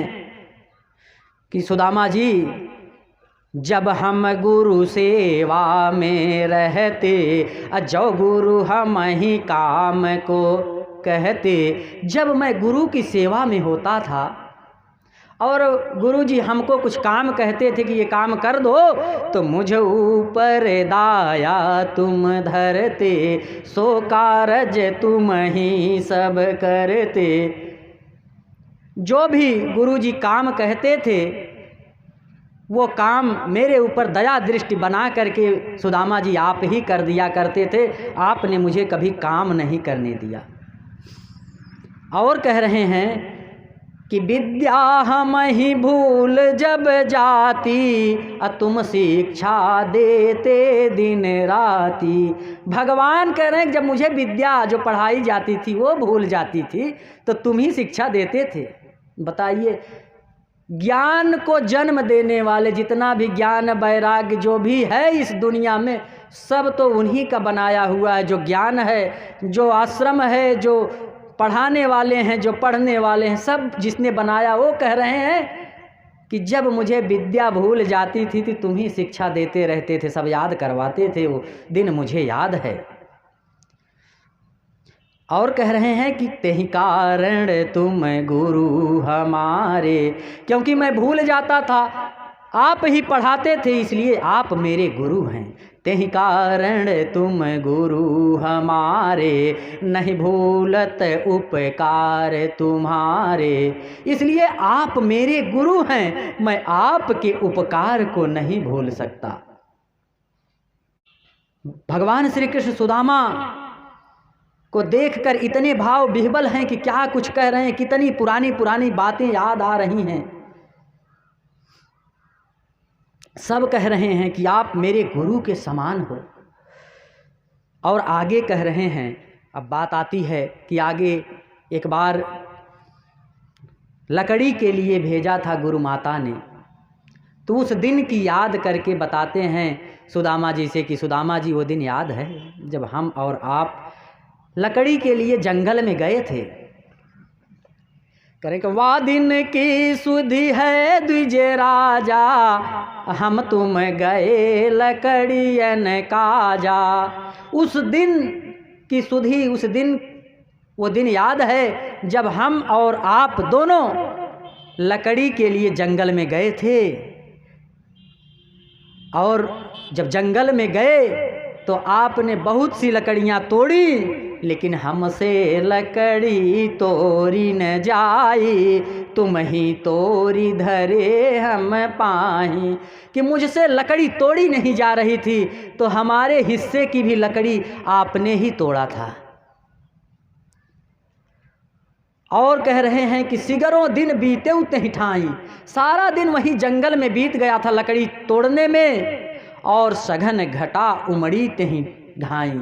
कि सुदामा जी, जब हम गुरु सेवा में रहते, जो गुरु हम ही काम को कहते। जब मैं गुरु की सेवा में होता था और गुरु जी हमको कुछ काम कहते थे कि ये काम कर दो, तो मुझे ऊपर दाया तुम धरते, सो कारज तुम ही सब करते। जो भी गुरु जी काम कहते थे वो काम मेरे ऊपर दया दृष्टि बना करके सुदामा जी आप ही कर दिया करते थे, आपने मुझे कभी काम नहीं करने दिया। और कह रहे हैं कि विद्या हम ही भूल जब जाती, तुम शिक्षा देते दिन राती। भगवान कह रहे हैं जब मुझे विद्या जो पढ़ाई जाती थी वो भूल जाती थी तो तुम ही शिक्षा देते थे। बताइए, ज्ञान को जन्म देने वाले जितना भी ज्ञान वैराग्य जो भी है इस दुनिया में, सब तो उन्हीं का बनाया हुआ है। जो ज्ञान है, जो आश्रम है, जो पढ़ाने वाले हैं, जो पढ़ने वाले हैं, सब जिसने बनाया। वो कह रहे हैं कि जब मुझे विद्या भूल जाती थी तो तुम ही शिक्षा देते रहते थे, सब याद करवाते थे, वो दिन मुझे याद है। और कह रहे हैं कि तेहि कारण तुम गुरु हमारे, क्योंकि मैं भूल जाता था, आप ही पढ़ाते थे, इसलिए आप मेरे गुरु हैं। तेहि कारण तुम गुरु हमारे, नहीं भूलत उपकार तुम्हारे। इसलिए आप मेरे गुरु हैं, मैं आपके उपकार को नहीं भूल सकता। भगवान श्री कृष्ण सुदामा को देखकर इतने भाव विह्वल हैं कि क्या कुछ कह रहे हैं, कितनी पुरानी पुरानी बातें याद आ रही हैं। सब कह रहे हैं कि आप मेरे गुरु के समान हो। और आगे कह रहे हैं, अब बात आती है कि आगे एक बार लकड़ी के लिए भेजा था गुरु माता ने, तो उस दिन की याद करके बताते हैं सुदामा जी से कि सुदामा जी वो दिन याद है जब हम और आप लकड़ी के लिए जंगल में गए थे। करें कि वाह दिन की सुधि है द्विजय राजा, हम तुम गए लकड़ियन काजा। उस दिन की सुधि, उस दिन, वो दिन याद है जब हम और आप दोनों लकड़ी के लिए जंगल में गए थे। और जब जंगल में गए तो आपने बहुत सी लकड़ियाँ तोड़ी, लेकिन हमसे लकड़ी तोड़ी न जाई, तुम ही तोड़ी धरे हम पाही। कि मुझसे लकड़ी तोड़ी नहीं जा रही थी, तो हमारे हिस्से की भी लकड़ी आपने ही तोड़ा था। और कह रहे हैं कि सिगरों दिन बीते उतनी ठाई, सारा दिन वही जंगल में बीत गया था लकड़ी तोड़ने में, और सघन घटा उमड़ी तही ढाई।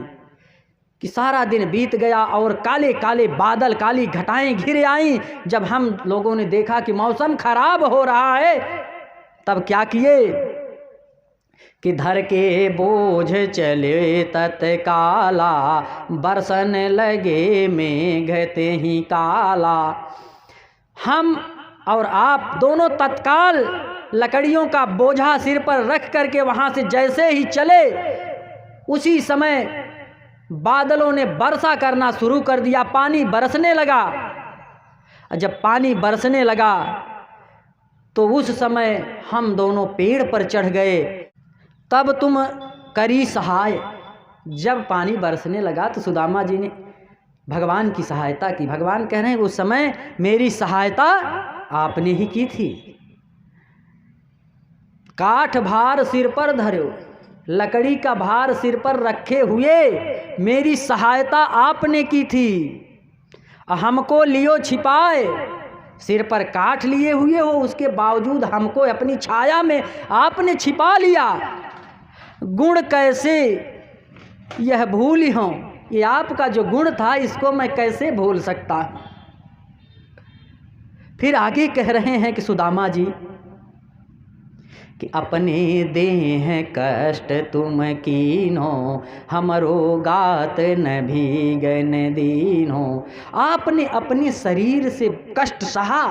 कि सारा दिन बीत गया और काले काले बादल, काली घटाएं घिर आईं। जब हम लोगों ने देखा कि मौसम खराब हो रहा है, तब क्या किए कि धर के बोझ चले तत्काला, बरसन लगे मेघ तेहि काला। हम और आप दोनों तत्काल लकड़ियों का बोझा सिर पर रख करके वहाँ से जैसे ही चले, उसी समय बादलों ने वर्षा करना शुरू कर दिया, पानी बरसने लगा। जब पानी बरसने लगा तो उस समय हम दोनों पेड़ पर चढ़ गए। तब तुम करी सहाय। जब पानी बरसने लगा तो सुदामा जी ने भगवान की सहायता की। भगवान कह रहे हैं उस समय मेरी सहायता आपने ही की थी। काठ भार सिर पर धरो, लकड़ी का भार सिर पर रखे हुए मेरी सहायता आपने की थी। हमको लियो छिपाए, सिर पर काठ लिए हुए हो, उसके बावजूद हमको अपनी छाया में आपने छिपा लिया। गुण कैसे यह भूली हूँ, ये आपका जो गुण था इसको मैं कैसे भूल सकता। फिर आगे कह रहे हैं कि सुदामा जी कि अपने देह कष्ट तुम कीनो, हमरो गात न भीगन दीनो। आपने अपने शरीर से कष्ट सहा,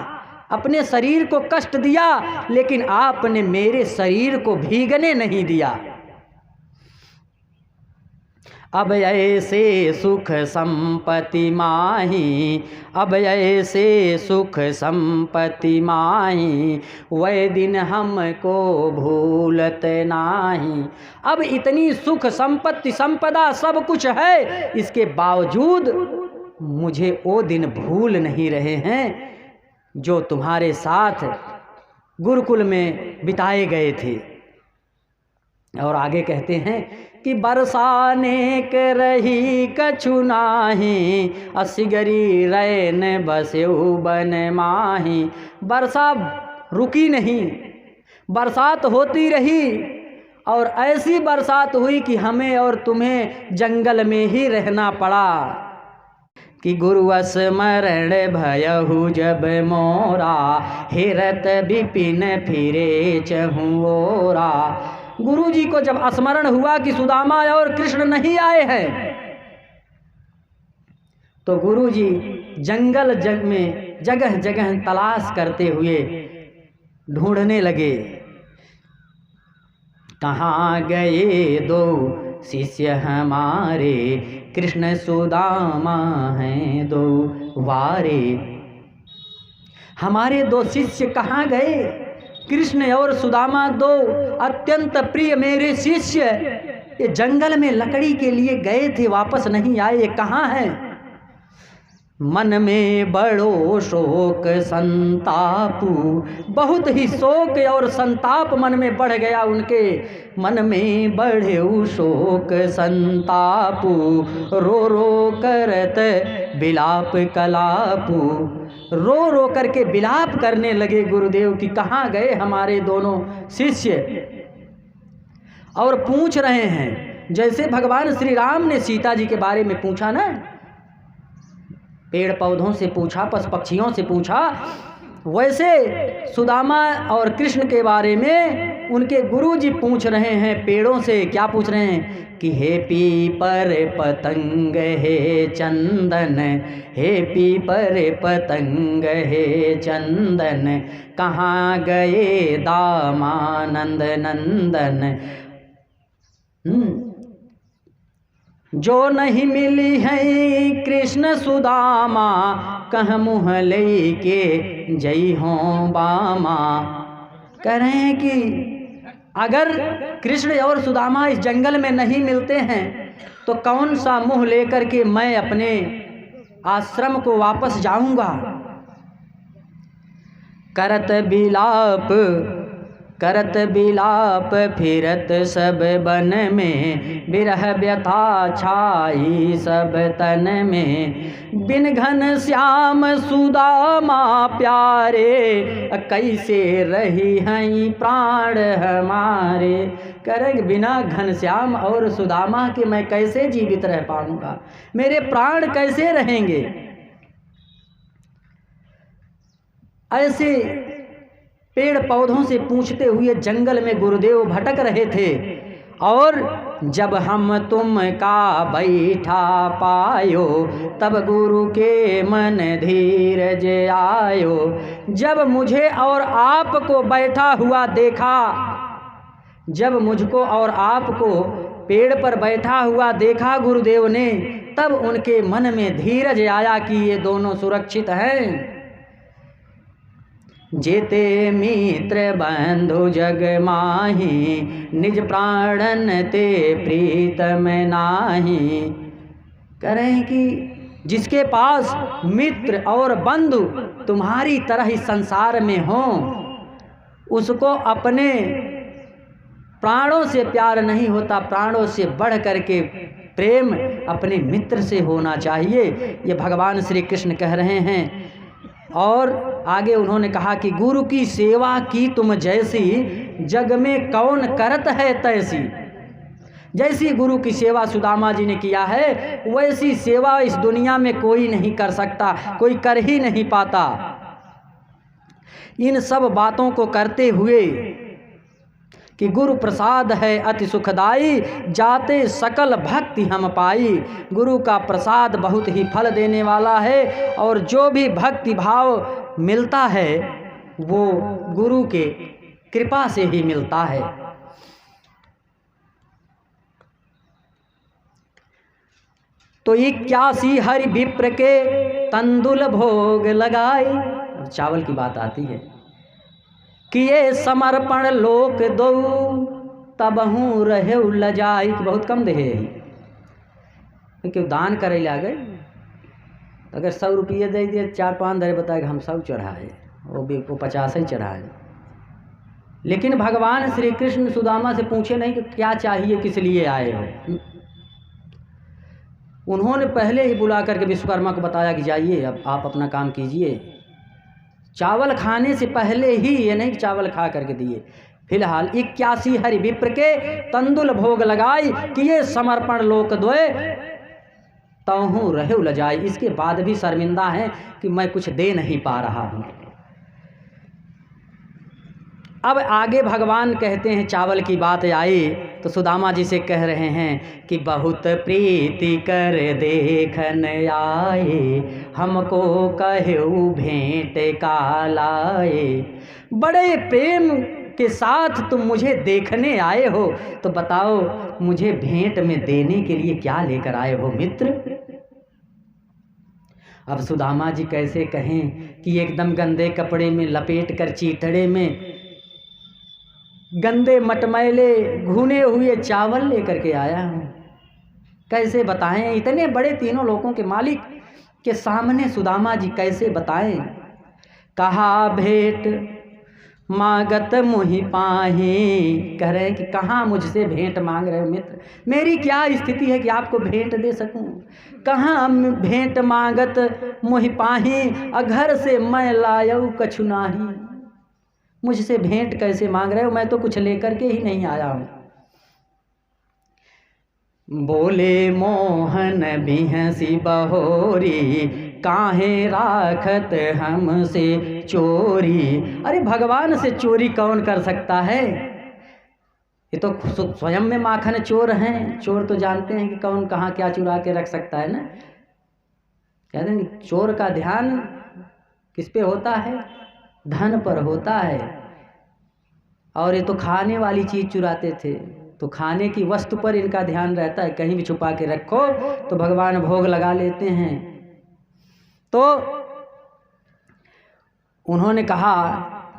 अपने शरीर को कष्ट दिया, लेकिन आपने मेरे शरीर को भीगने नहीं दिया। अब ऐसे सुख संपत्ति माही, अब ऐसे सुख संपत्ति माही, वह दिन हमको भूलत नाही। अब इतनी सुख संपत्ति संपदा सब कुछ है, इसके बावजूद मुझे वो दिन भूल नहीं रहे हैं जो तुम्हारे साथ गुरुकुल में बिताए गए थे। और आगे कहते हैं कि बरसाने के रही कछु नाही, असिगरी रैन बसेऊ बन माही। वर्षा रुकी नहीं, बरसात होती रही, और ऐसी बरसात हुई कि हमें और तुम्हें जंगल में ही रहना पड़ा। कि गुरु स्मरण भयहु जब मोरा, हिरत विपिन फिरे चहुओरा। गुरु जी को जब स्मरण हुआ कि सुदामा और कृष्ण नहीं आए हैं, तो गुरु जी जंगल में जगह जगह तलाश करते हुए ढूंढने लगे। कहाँ गए दो शिष्य हमारे, कृष्ण सुदामा हैं दो वारे। हमारे दो शिष्य कहाँ गए? कृष्ण और सुदामा दो अत्यंत प्रिय मेरे शिष्य, ये जंगल में लकड़ी के लिए गए थे, वापस नहीं आए, ये कहाँ हैं? मन में बड़ो शोक संतापू, बहुत ही शोक और संताप मन में बढ़ गया उनके। मन में बढ़े शोक संतापू, रो रो करत बिलाप कलापू, रो रो करके बिलाप करने लगे गुरुदेव कि कहाँ गए हमारे दोनों शिष्य। और पूछ रहे हैं, जैसे भगवान श्री राम ने सीता जी के बारे में पूछा ना, पेड़ पौधों से पूछा, पशु पक्षियों से पूछा, वैसे सुदामा और कृष्ण के बारे में उनके गुरु जी पूछ रहे हैं पेड़ों से। क्या पूछ रहे हैं कि हे पीपर पतंग हे चंदन, हे पीपर पतंग हे चंदन, कहाँ गए दामानंद नंदन। जो नहीं मिली है कृष्ण सुदामा, कह मुँह ले के जई हों बामा। कह रहे हैं कि अगर कृष्ण और सुदामा इस जंगल में नहीं मिलते हैं तो कौन सा मुँह लेकर के मैं अपने आश्रम को वापस जाऊंगा। करत बिलाप फिरत सब बन में, बिरह व्यथा छाई सब तन में। बिन घन श्याम सुदामा प्यारे, कैसे रही हैं प्राण हमारे। करें बिना घनश्याम और सुदामा के मैं कैसे जीवित रह पाऊंगा, मेरे प्राण कैसे रहेंगे। ऐसे पेड़ पौधों से पूछते हुए जंगल में गुरुदेव भटक रहे थे। और जब हम तुम का बैठा पायो, तब गुरु के मन धीरज आयो। जब मुझे और आपको बैठा हुआ देखा, जब मुझको और आपको पेड़ पर बैठा हुआ देखा गुरुदेव ने, तब उनके मन में धीरज आया कि ये दोनों सुरक्षित हैं। जेते मित्र बंधु जग माही, निज प्राणन ते प्रीतम नाही। कह रहे हैं कि जिसके पास मित्र और बंधु तुम्हारी तरह ही संसार में हो, उसको अपने प्राणों से प्यार नहीं होता, प्राणों से बढ़ करके प्रेम अपने मित्र से होना चाहिए। ये भगवान श्री कृष्ण कह रहे हैं। और आगे उन्होंने कहा कि गुरु की सेवा की तुम जैसी, जग में कौन करत है तैसी। जैसी गुरु की सेवा सुदामा जी ने किया है, वैसी सेवा इस दुनिया में कोई नहीं कर सकता, कोई कर ही नहीं पाता। इन सब बातों को करते हुए कि गुरु प्रसाद है अति सुखदाई, जाते सकल भक्ति हम पाई। गुरु का प्रसाद बहुत ही फल देने वाला है, और जो भी भक्ति भाव मिलता है वो गुरु के कृपा से ही मिलता है। तो 81 हरि विप्र के तंदुल भोग लगाई। चावल की बात आती है कि ये समर्पण लोक दो, तबहू रहे लजाई। बहुत कम दे क्यों दान करे ला गए। अगर 100 रुपये दे दिए, 4-5 धरे बताए हम 100 चढ़ाए, वो 50 ही चढ़ाए। लेकिन भगवान श्री कृष्ण सुदामा से पूछे नहीं कि क्या चाहिए, किस लिए आए हो। उन्होंने पहले ही बुला करके विश्वकर्मा को बताया कि जाइए अब आप अपना काम कीजिए। चावल खाने से पहले ही, ये नहीं चावल खा करके दिए। फिलहाल 81 हरि विप्र के तंदुल भोग लगाई कि ये समर्पण लोक द्वय तहु रहे लजाई। इसके बाद भी शर्मिंदा है कि मैं कुछ दे नहीं पा रहा हूँ। अब आगे भगवान कहते हैं, चावल की बात आई तो सुदामा जी से कह रहे हैं कि बहुत प्रीति कर देखन आए, हमको कहेऊ भेंट का लाए। बड़े प्रेम के साथ तुम मुझे देखने आए हो, तो बताओ मुझे भेंट में देने के लिए क्या लेकर आए हो मित्र। अब सुदामा जी कैसे कहें कि एकदम गंदे कपड़े में लपेट कर चीथड़े में गंदे मटमैले घुने हुए चावल लेकर के आया हूँ। कैसे बताएं, इतने बड़े तीनों लोकों के मालिक के सामने सुदामा जी कैसे बताएं। कहा भेंट मांगत मुहि पाही, कह रहे हैं कि कहाँ मुझसे भेंट मांग रहे हो मित्र, मेरी क्या स्थिति है कि आपको भेंट दे सकूं। कहाँ भेंट मांगत मुहि पाही, घर से मैं लायऊ कछु नाही। मुझसे भेंट कैसे मांग रहे हो, मैं तो कुछ लेकर के ही नहीं आया हूँ। बोले मोहन बिहसी बहोरी, काहे राखत हमसे चोरी। अरे भगवान से चोरी कौन कर सकता है, ये तो स्वयं में माखन चोर हैं। चोर तो जानते हैं कि कौन कहाँ क्या चुरा के रख सकता है ना। कहते हैं चोर का ध्यान किस पे होता है, धन पर होता है। और ये तो खाने वाली चीज़ चुराते थे, तो खाने की वस्तु पर इनका ध्यान रहता है, कहीं भी छुपा के रखो तो भगवान भोग लगा लेते हैं। तो उन्होंने कहा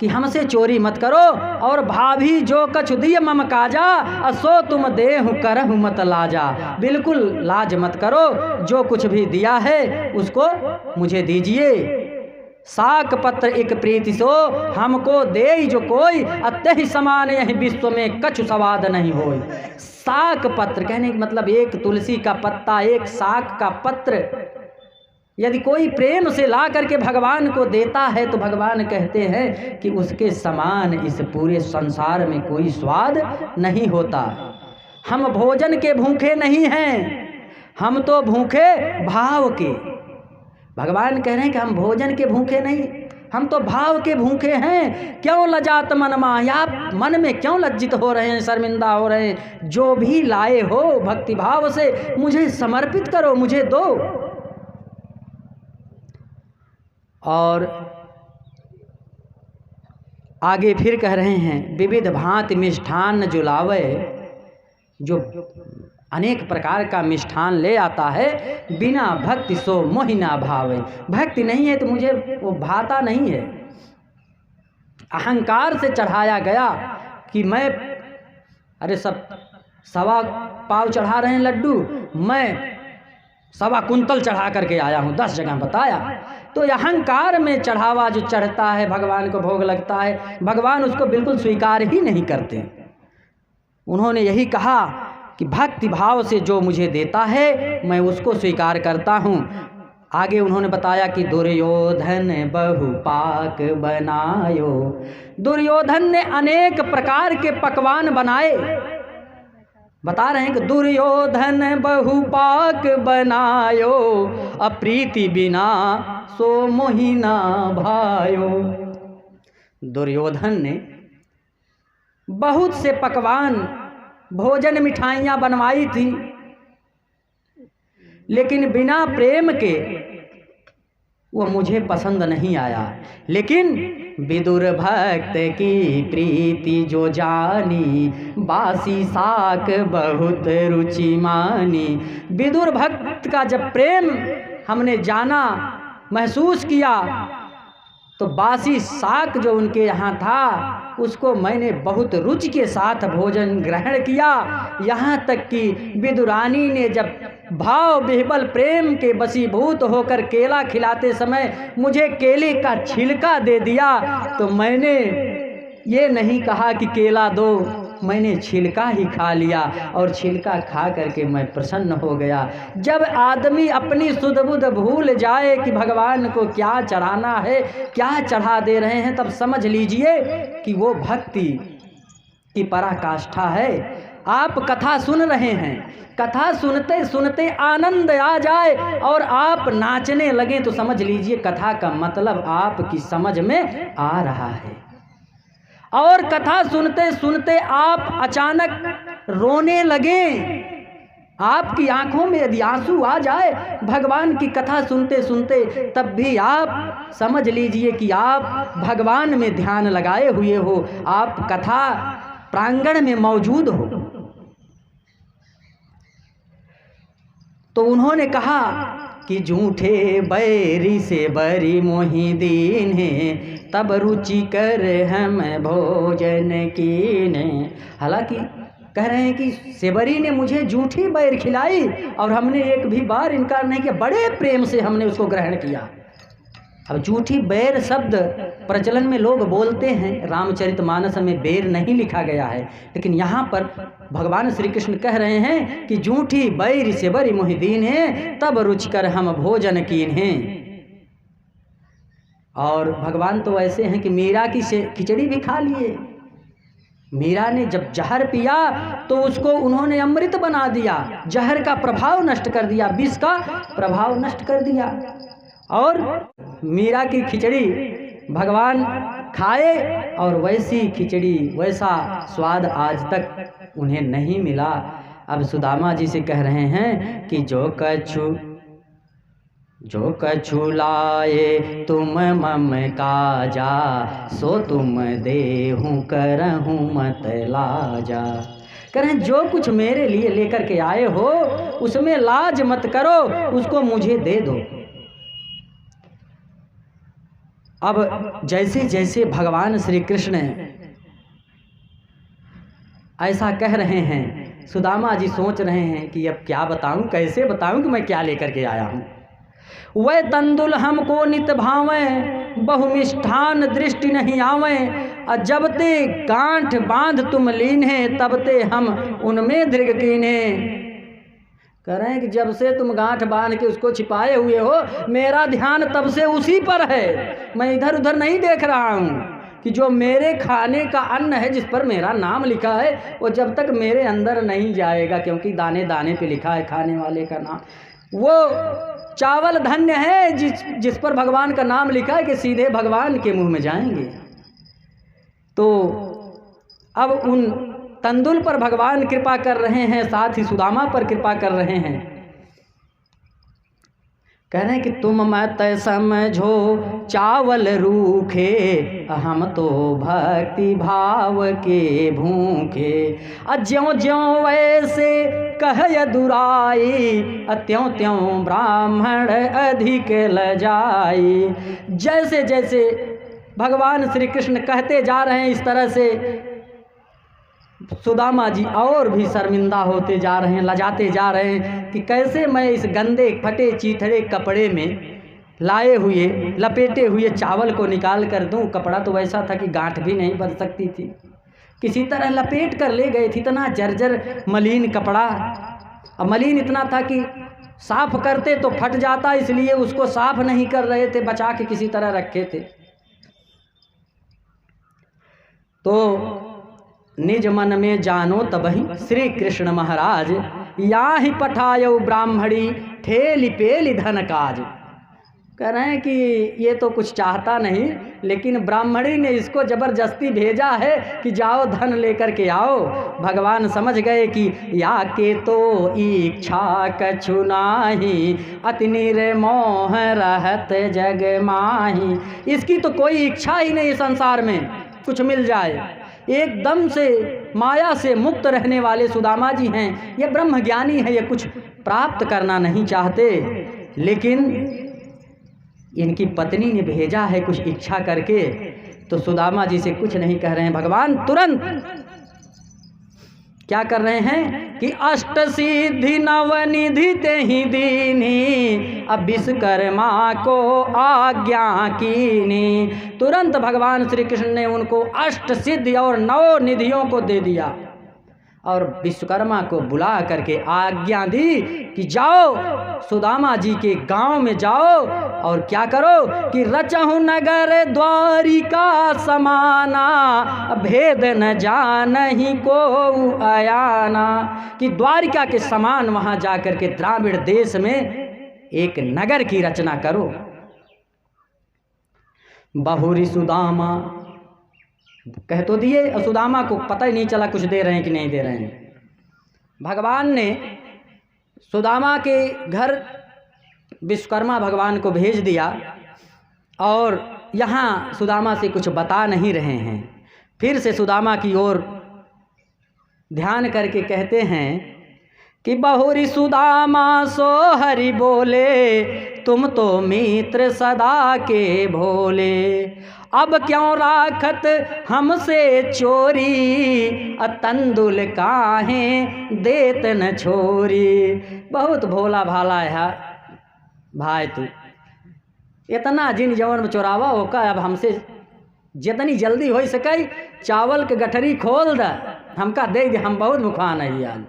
कि हमसे चोरी मत करो, और भाभी जो कछु दिय मम काजा, असो तुम देहु करहु मत लाजा। बिल्कुल लाज मत करो, जो कुछ भी दिया है उसको मुझे दीजिए। साक पत्र एक प्रीति सो, हमको दे जो कोई, अत्यहि समान यही विश्व में कछु सवाद नहीं होई। साक पत्र कहने का मतलब एक तुलसी का पत्ता, एक साक का पत्र यदि कोई प्रेम से ला करके भगवान को देता है तो भगवान कहते हैं कि उसके समान इस पूरे संसार में कोई स्वाद नहीं होता। हम भोजन के भूखे नहीं हैं, हम तो भूखे भाव के। भगवान कह रहे हैं कि हम भोजन के भूखे नहीं, हम तो भाव के भूखे हैं। क्यों लजात मन माया, आप मन में क्यों लज्जित हो रहे हैं, शर्मिंदा हो रहे हैं। जो भी लाए हो भक्ति भाव से मुझे समर्पित करो, मुझे दो। और आगे फिर कह रहे हैं विविध भांति मिष्ठान जो लावे, जो अनेक प्रकार का मिष्ठान ले आता है, बिना भक्ति सो मोहि ना भावे। भक्ति नहीं है तो मुझे वो भाता नहीं है। अहंकार से चढ़ाया गया कि मैं, अरे सब 1.25 पाव चढ़ा रहे हैं लड्डू, मैं 1.25 कुंतल चढ़ा करके आया हूँ, 10 जगह बताया। तो अहंकार में चढ़ावा जो चढ़ता है, भगवान को भोग लगता है, भगवान उसको बिल्कुल स्वीकार ही नहीं करते। उन्होंने यही कहा कि भक्ति भाव से जो मुझे देता है मैं उसको स्वीकार करता हूँ। आगे उन्होंने बताया कि दुर्योधन बहुपाक बनायो, दुर्योधन ने अनेक प्रकार के पकवान बनाए। बता रहे हैं कि दुर्योधन बहुपाक बनायो, अप्रीति बिना सो मोहि ना भायो। दुर्योधन ने बहुत से पकवान, भोजन, मिठाइयाँ बनवाई थी, लेकिन बिना प्रेम के वो मुझे पसंद नहीं आया। लेकिन विदुर भक्त की प्रीति जो जानी, बासी साक बहुत रुचि मानी। विदुर भक्त का जब प्रेम हमने जाना, महसूस किया, तो बासी साक जो उनके यहाँ था उसको मैंने बहुत रुचि के साथ भोजन ग्रहण किया। यहाँ तक कि विदुरानी ने जब भाव विह्वल प्रेम के वशीभूत होकर केला खिलाते समय मुझे केले का छिलका दे दिया, तो मैंने ये नहीं कहा कि केला दो, मैंने छिलका ही खा लिया और छिलका खा करके मैं प्रसन्न हो गया। जब आदमी अपनी सुध बुध भूल जाए कि भगवान को क्या चढ़ाना है, क्या चढ़ा दे रहे हैं, तब समझ लीजिए कि वो भक्ति की पराकाष्ठा है। आप कथा सुन रहे हैं, कथा सुनते सुनते आनंद आ जाए और आप नाचने लगे तो समझ लीजिए कथा का मतलब आपकी समझ में आ रहा है। और कथा सुनते सुनते आप अचानक रोने लगे, आपकी आंखों में यदि आंसू आ जाए भगवान की कथा सुनते सुनते, तब भी आप समझ लीजिए कि आप भगवान में ध्यान लगाए हुए हो, आप कथा प्रांगण में मौजूद हो। तो उन्होंने कहा कि झूठे बैरी से बरी मोहि दीन है, तब रुचि कर हम भोजन कीने। हालांकि कह रहे हैं कि सेवरी ने मुझे जूठी बैर खिलाई और हमने एक भी बार इनकार नहीं किया, बड़े प्रेम से हमने उसको ग्रहण किया। अब जूठी बैर शब्द प्रचलन में लोग बोलते हैं, रामचरितमानस में बैर नहीं लिखा गया है, लेकिन यहाँ पर भगवान श्री कृष्ण कह रहे हैं कि जूठी बैर सेवरी मोहिदीन है, तब रुचिकर हम भोजन कीन हैं। और भगवान तो ऐसे हैं कि मीरा की खिचड़ी भी खा लिए। मीरा ने जब जहर पिया तो उसको उन्होंने अमृत बना दिया, जहर का प्रभाव नष्ट कर दिया, विष का प्रभाव नष्ट कर दिया। और मीरा की खिचड़ी भगवान खाए और वैसी खिचड़ी वैसा स्वाद आज तक उन्हें नहीं मिला। अब सुदामा जी से कह रहे हैं कि जो कछु लाए तुम मम काजा, सो तुम देहूँ करहूँ मत लाजा। कह रहे हैं जो कुछ मेरे लिए लेकर के आए हो उसमें लाज मत करो, उसको मुझे दे दो। अब जैसे जैसे भगवान श्री कृष्ण ऐसा कह रहे हैं, सुदामा जी सोच रहे हैं कि अब क्या बताऊं, कैसे बताऊं कि मैं क्या लेकर के आया हूं। वह तंदुल हमको नित भावें, बहुमिष्ठान दृष्टि नहीं आवें। जब ते गांठ बांध तुम लीन्हे, तब ते हम उनमें दृढ़ कीन्हे। कह रहे हैं कि जब से तुम गांठ बांध के उसको छिपाए हुए हो, मेरा ध्यान तब से उसी पर है। मैं इधर उधर नहीं देख रहा हूँ कि जो मेरे खाने का अन्न है, जिस पर मेरा नाम लिखा है, वो जब तक मेरे अंदर नहीं जाएगा, क्योंकि दाने दाने पे लिखा है खाने वाले का नाम। वो चावल धन्य है जिस पर भगवान का नाम लिखा है कि सीधे भगवान के मुंह में जाएंगे। तो अब उन तंदुल पर भगवान कृपा कर रहे हैं, साथ ही सुदामा पर कृपा कर रहे हैं। कह रहे हैं कि तुम मत समझो चावल रूखे, हम तो भक्ति भाव के भूखे। ज्यों ज्यों वैसे कह दुराई, त्यों त्यों ब्राह्मण अधिक लजाई। जैसे जैसे भगवान श्री कृष्ण कहते जा रहे हैं, इस तरह से सुदामा जी और भी शर्मिंदा होते जा रहे हैं, लजाते जा रहे हैं कि कैसे मैं इस गंदे फटे चीथड़े कपड़े में लाए हुए लपेटे हुए चावल को निकाल कर दूं। कपड़ा तो वैसा था कि गांठ भी नहीं बन सकती थी, किसी तरह लपेट कर ले गए थे। इतना जर्जर मलिन कपड़ा, अब मलिन इतना था कि साफ करते तो फट जाता, इसलिए उसको साफ नहीं कर रहे थे, बचा के किसी तरह रखे थे। तो निज मन में जानो तबहि श्री कृष्ण महाराज, याहि पठायो ब्राह्मणी ठेली पेली धन काज। कह रहे हैं कि ये तो कुछ चाहता नहीं, लेकिन ब्राह्मणी ने इसको जबरदस्ती भेजा है कि जाओ धन लेकर के आओ। भगवान समझ गए कि या के तो इच्छा कछु नाही, अति निर्मोह रहत जग माही। इसकी तो कोई इच्छा ही नहीं संसार में कुछ मिल जाए, एकदम से माया से मुक्त रहने वाले सुदामा जी हैं। ये ब्रह्म ज्ञानी है, ये कुछ प्राप्त करना नहीं चाहते, लेकिन इनकी पत्नी ने भेजा है कुछ इच्छा करके, तो सुदामा जी से कुछ नहीं कह रहे हैं। भगवान तुरंत क्या कर रहे हैं कि अष्ट सिद्धि नवनिधि तेहि दीनी, अब विश्वकर्मा को आज्ञा कीनी। तुरंत भगवान श्री कृष्ण ने उनको अष्ट सिद्धि और 9 निधियों को दे दिया और विश्वकर्मा को बुला करके आज्ञा दी कि जाओ सुदामा जी के गांव में जाओ और क्या करो कि रचहु नगर द्वारिका समाना, भेद न जानहि को अयाना। कि द्वारिका के समान वहां जाकर के द्राविड़ देश में एक नगर की रचना करो। बहुरी सुदामा कह तो दिए, सुदामा को पता ही नहीं चला कुछ दे रहे हैं कि नहीं दे रहे हैं। भगवान ने सुदामा के घर विश्वकर्मा भगवान को भेज दिया और यहाँ सुदामा से कुछ बता नहीं रहे हैं। फिर से सुदामा की ओर ध्यान करके कहते हैं कि बहुरी सुदामा सो हरि बोले, तुम तो मित्र सदा के भोले। अब क्यों राखत हमसे चोरी, तंदुल काहे देत न छोरी। बहुत भोला भाला है भाई तू, इतना जिन जवन में चोरावा होका, अब हमसे जितनी जल्दी हो सके चावल के गठरी खोल द, हमका दे दे, हम बहुत भुखा नहीं आज।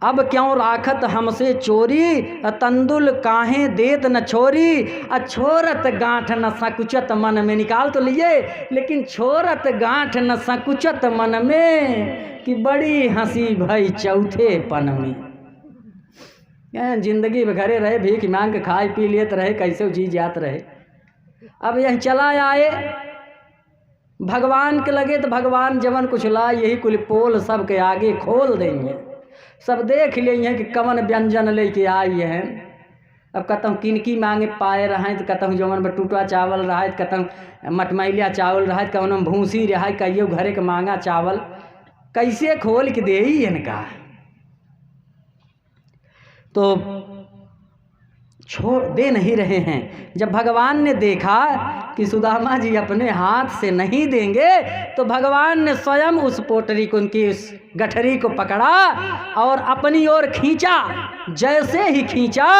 अब क्यों राखत हमसे चोरी, तंदुल काहे देत न छोरी। छोरत गांठ न संकुचत मन में, निकाल तो लिए लेकिन छोरत गांठ न संकुचत मन में, कि बड़ी हंसी भई चौथे पन में। जिंदगी में घरे रहे, भीख मांग के खाए पी लेते रहे, कैसे जी जात रहे। अब यह चला आए भगवान के लगे, तो भगवान जवन कुछ लाए यही कुल पोल सबके आगे खोल देंगे। सब देख लेंगे कि कवन व्यंजन लेके आई हैं। अब कहता किनकी मांगे पाए रहे, तो कहता जवन में टूटा चावल रहा, तो कहता मटमैलिया चावल रहा, कौन में भूसी रहा, कहियो घरे के मांगा चावल, कैसे खोल के दे ही इनका। तो छोड़ दे नहीं रहे हैं। जब भगवान ने देखा कि सुदामा जी अपने हाथ से नहीं देंगे, तो भगवान ने स्वयं उस पोटरी को, उनकी उस गठरी को पकड़ा और अपनी ओर खींचा। जैसे ही खींचा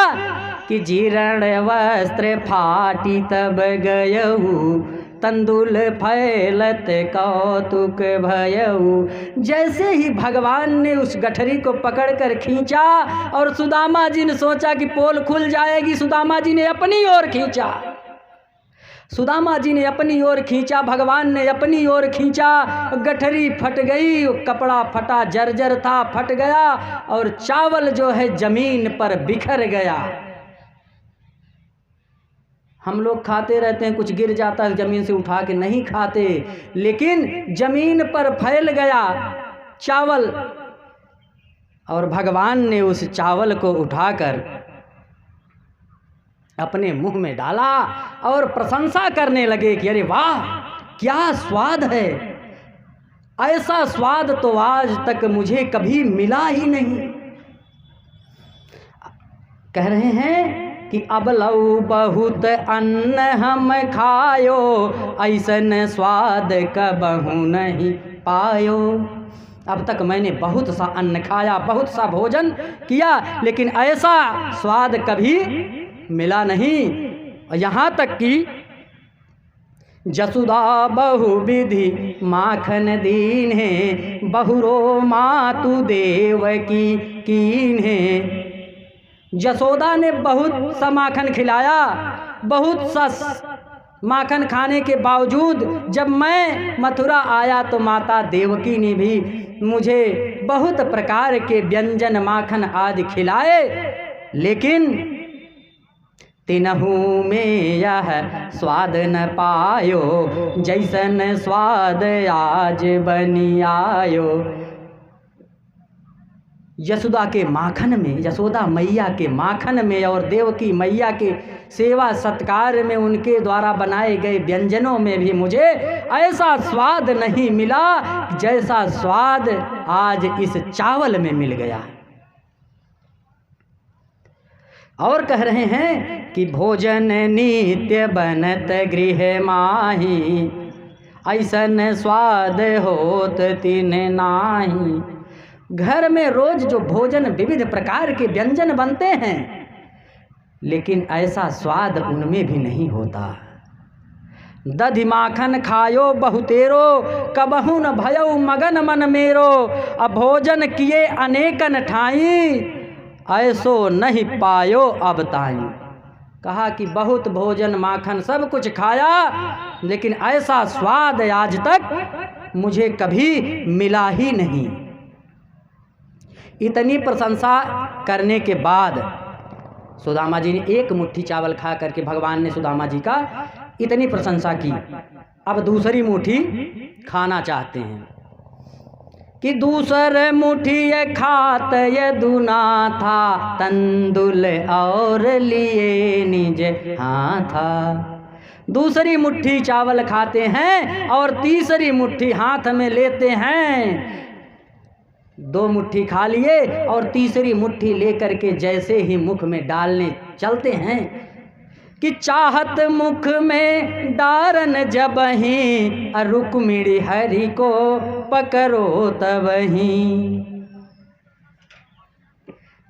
कि जीर्ण वस्त्र फाटी तब गयऊ, तंदुल फैलत कौतुक भयऊ। जैसे ही भगवान ने उस गठरी को पकड़कर खींचा और सुदामा जी ने सोचा कि पोल खुल जाएगी, सुदामा जी ने अपनी ओर खींचा, सुदामा जी ने अपनी ओर खींचा, भगवान ने अपनी ओर खींचा, गठरी फट गई, कपड़ा फटा, जर्जर था, फट गया और चावल जो है जमीन पर बिखर गया। हम लोग खाते रहते हैं, कुछ गिर जाता है ज़मीन से उठा के, नहीं खाते, लेकिन ज़मीन पर फैल गया चावल और भगवान ने उस चावल को उठाकर अपने मुंह में डाला और प्रशंसा करने लगे कि अरे वाह क्या स्वाद है, ऐसा स्वाद तो आज तक मुझे कभी मिला ही नहीं। कह रहे हैं कि अब लऊ बहुत अन्न हम खायो, ऐसन स्वाद कबहू नहीं पायो। अब तक मैंने बहुत सा अन्न खाया, बहुत सा भोजन किया, लेकिन ऐसा स्वाद कभी मिला नहीं। यहाँ तक कि जसुदा बहु विधि माखन दीन है, बहुरो मातु देव की कीन है। जसोदा ने बहुत सा माखन खिलाया, बहुत सा माखन खाने के बावजूद जब मैं मथुरा आया तो माता देवकी ने भी मुझे बहुत प्रकार के व्यंजन माखन आदि खिलाए, लेकिन तिनहु में यह स्वाद न पायो, जैसन स्वाद आज बनी आयो। यशोदा के माखन में, यशोदा मैया के माखन में और देवकी मैया के सेवा सत्कार में, उनके द्वारा बनाए गए व्यंजनों में भी मुझे ऐसा स्वाद नहीं मिला जैसा स्वाद आज इस चावल में मिल गया। और कह रहे हैं कि भोजन नित्य बनत गृह माही, ऐसन स्वाद होत तिन नाही। घर में रोज जो भोजन विविध प्रकार के व्यंजन बनते हैं, लेकिन ऐसा स्वाद उनमें भी नहीं होता। दधि माखन खायो बहुतेरो, कबहू न भयउ मगन मन मेरो। अब भोजन किए अनेकन ठाई, ऐसो नहीं पायो अब ताई। कहा कि बहुत भोजन माखन सब कुछ खाया, लेकिन ऐसा स्वाद आज तक मुझे कभी मिला ही नहीं। इतनी प्रशंसा करने के बाद सुदामा जी ने एक मुट्ठी चावल खा करके भगवान ने सुदामा जी का इतनी प्रशंसा की। अब दूसरी मुट्ठी खाना चाहते हैं कि दूसरे मुट्ठी ये खात ये दुना था, तंदुल और लिए निज हाथा। दूसरी मुट्ठी चावल खाते हैं और तीसरी मुट्ठी हाथ में लेते हैं। दो मुट्ठी खा लिए और तीसरी मुट्ठी लेकर के जैसे ही मुख में डालने चलते हैं कि चाहत मुख में डारन जबहीं, रुक्मिणी हरि को पकड़ो तबहीं।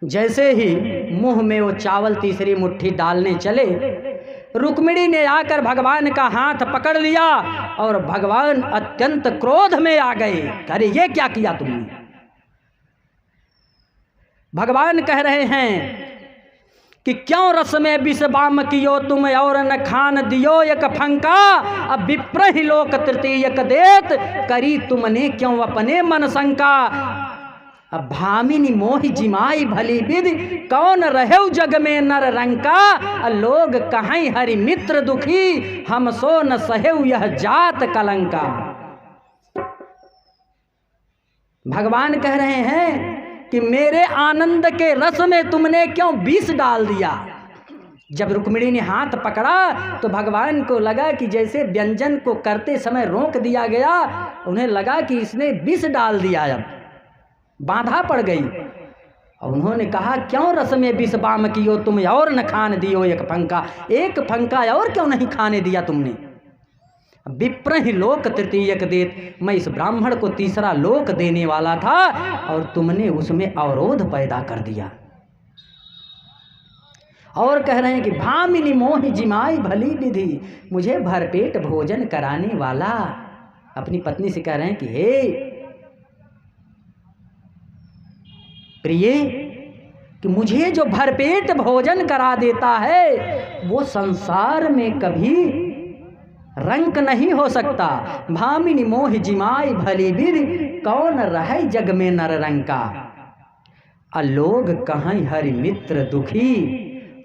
जैसे ही मुंह में वो चावल तीसरी मुट्ठी डालने चले, रुक्मिणी ने आकर भगवान का हाथ पकड़ लिया और भगवान अत्यंत क्रोध में आ गए। अरे ये क्या किया तुमने? भगवान कह रहे हैं कि क्यों रस में विष बाम कियो तुम और न खान दियो एक फंका, अब विप्र ही लोक तृतीयक देत, करी तुमने क्यों अपने मन शंका। अब भामिनी मोहि जिमाई भली विधि, कौन रहे जग में नर रंका, लोग कहीं हरि मित्र दुखी, हम सो न सहेउ यह जात कलंका। भगवान कह रहे हैं कि मेरे आनंद के रस में तुमने क्यों विष डाल दिया। जब रुक्मिणी ने हाथ पकड़ा तो भगवान को लगा कि जैसे व्यंजन को करते समय रोक दिया गया, उन्हें लगा कि इसने विष डाल दिया, अब बाधा पड़ गई। और उन्होंने कहा क्यों रस में विष बाम कियो तुम और न खान दियो एक फंका, एक फंका और क्यों नहीं खाने दिया तुमने। विप्र ही लोक तृतीयक देत, मैं इस ब्राह्मण को तीसरा लोक देने वाला था और तुमने उसमें अवरोध पैदा कर दिया। और कह रहे हैं कि भामिनी मोहि जिमाई भली विधि, मुझे भरपेट भोजन कराने वाला। अपनी पत्नी से कह रहे हैं कि हे प्रिय, कि मुझे जो भरपेट भोजन करा देता है वो संसार में कभी रंक नहीं हो सकता। भामिनी मोहि जिमाई भली विधि, कौन रहे जग में नर रंका, अलोग कहीं हरि मित्र दुखी,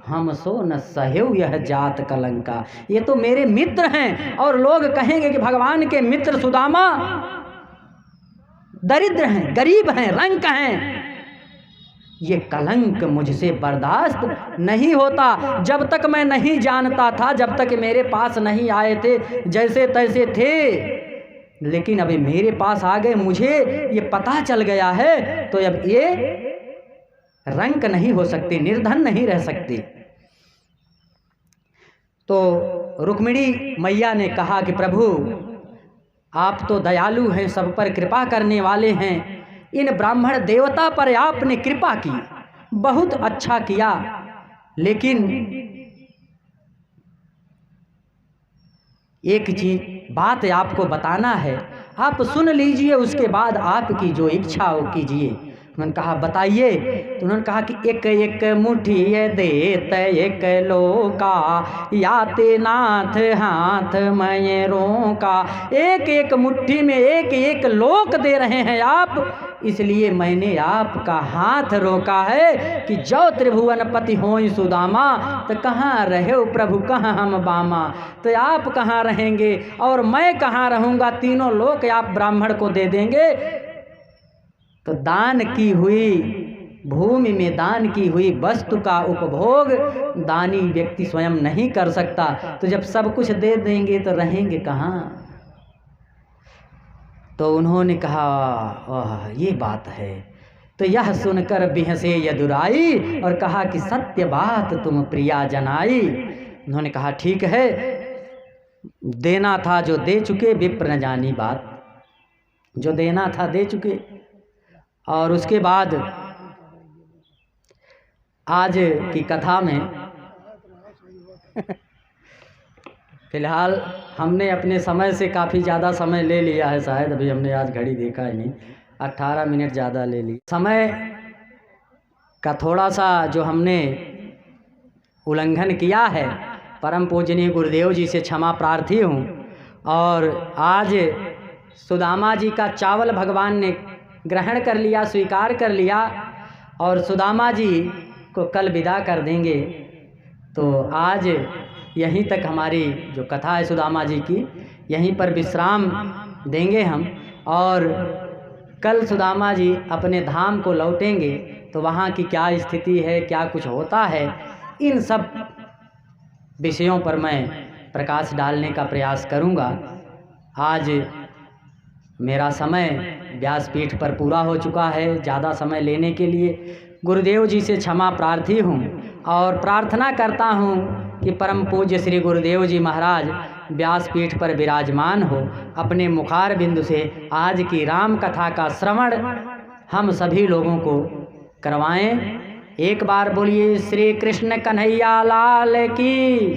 हम सो न सहेउ यह जात कलंका। ये तो मेरे मित्र हैं और लोग कहेंगे कि भगवान के मित्र सुदामा दरिद्र हैं, गरीब हैं, रंक हैं। ये कलंक मुझसे बर्दाश्त नहीं होता। जब तक मैं नहीं जानता था, जब तक मेरे पास नहीं आए थे, जैसे तैसे थे, लेकिन अभी मेरे पास आ गए, मुझे ये पता चल गया है, तो अब ये रंक नहीं हो सकते, निर्धन नहीं रह सकते। तो रुक्मिणी मैया ने कहा कि प्रभु आप तो दयालु हैं, सब पर कृपा करने वाले हैं, इन ब्राह्मण देवता पर आपने कृपा की, बहुत अच्छा किया, लेकिन एक चीज बात आपको बताना है, आप सुन लीजिए, उसके बाद आपकी जो इच्छा हो कीजिए। उन्होंने कहा बताइए। तो उन्होंने कहा कि एक एक मुट्ठी देत एक लोका, याते नाथ हाथ मयरों का। एक एक मुट्ठी में एक एक लोक दे रहे हैं आप, इसलिए मैंने आपका हाथ रोका है कि जो त्रिभुवनपति होई सुदामा, तो कहाँ रहे हो प्रभु, कहाँ हम बामा, तो आप कहाँ रहेंगे और मैं कहाँ रहूँगा, तीनों लोक आप ब्राह्मण को दे देंगे। तो दान की हुई भूमि में दान की हुई वस्तु का उपभोग दानी व्यक्ति स्वयं नहीं कर सकता, तो जब सब कुछ दे देंगे तो रहेंगे कहाँ। तो उन्होंने कहा ये बात है। तो यह सुनकर बिहसे यदुराई और कहा कि सत्य बात तुम प्रिया जनाई। उन्होंने कहा ठीक है, देना था जो दे चुके, विप्र न जानी बात, जो देना था दे चुके। और उसके बाद आज की कथा में फिलहाल हमने अपने समय से काफ़ी ज़्यादा समय ले लिया है, शायद अभी हमने आज घड़ी देखा ही नहीं, 18 मिनट ज़्यादा ले ली। समय का थोड़ा सा जो हमने उल्लंघन किया है, परम पूजनीय गुरुदेव जी से क्षमा प्रार्थी हूँ। और आज सुदामा जी का चावल भगवान ने ग्रहण कर लिया, स्वीकार कर लिया, और सुदामा जी को कल विदा कर देंगे। तो आज यहीं तक हमारी जो कथा है सुदामा जी की, यहीं पर विश्राम देंगे हम। और कल सुदामा जी अपने धाम को लौटेंगे, तो वहाँ की क्या स्थिति है, क्या कुछ होता है, इन सब विषयों पर मैं प्रकाश डालने का प्रयास करूँगा। आज मेरा समय व्यासपीठ पर पूरा हो चुका है। ज़्यादा समय लेने के लिए गुरुदेव जी से क्षमा प्रार्थी हूँ और प्रार्थना करता हूँ कि परम पूज्य श्री गुरुदेव जी महाराज व्यासपीठ पर विराजमान हो, अपने मुखार बिंदु से आज की राम कथा का श्रवण हम सभी लोगों को करवाएं। एक बार बोलिए श्री कृष्ण कन्हैया लाल की।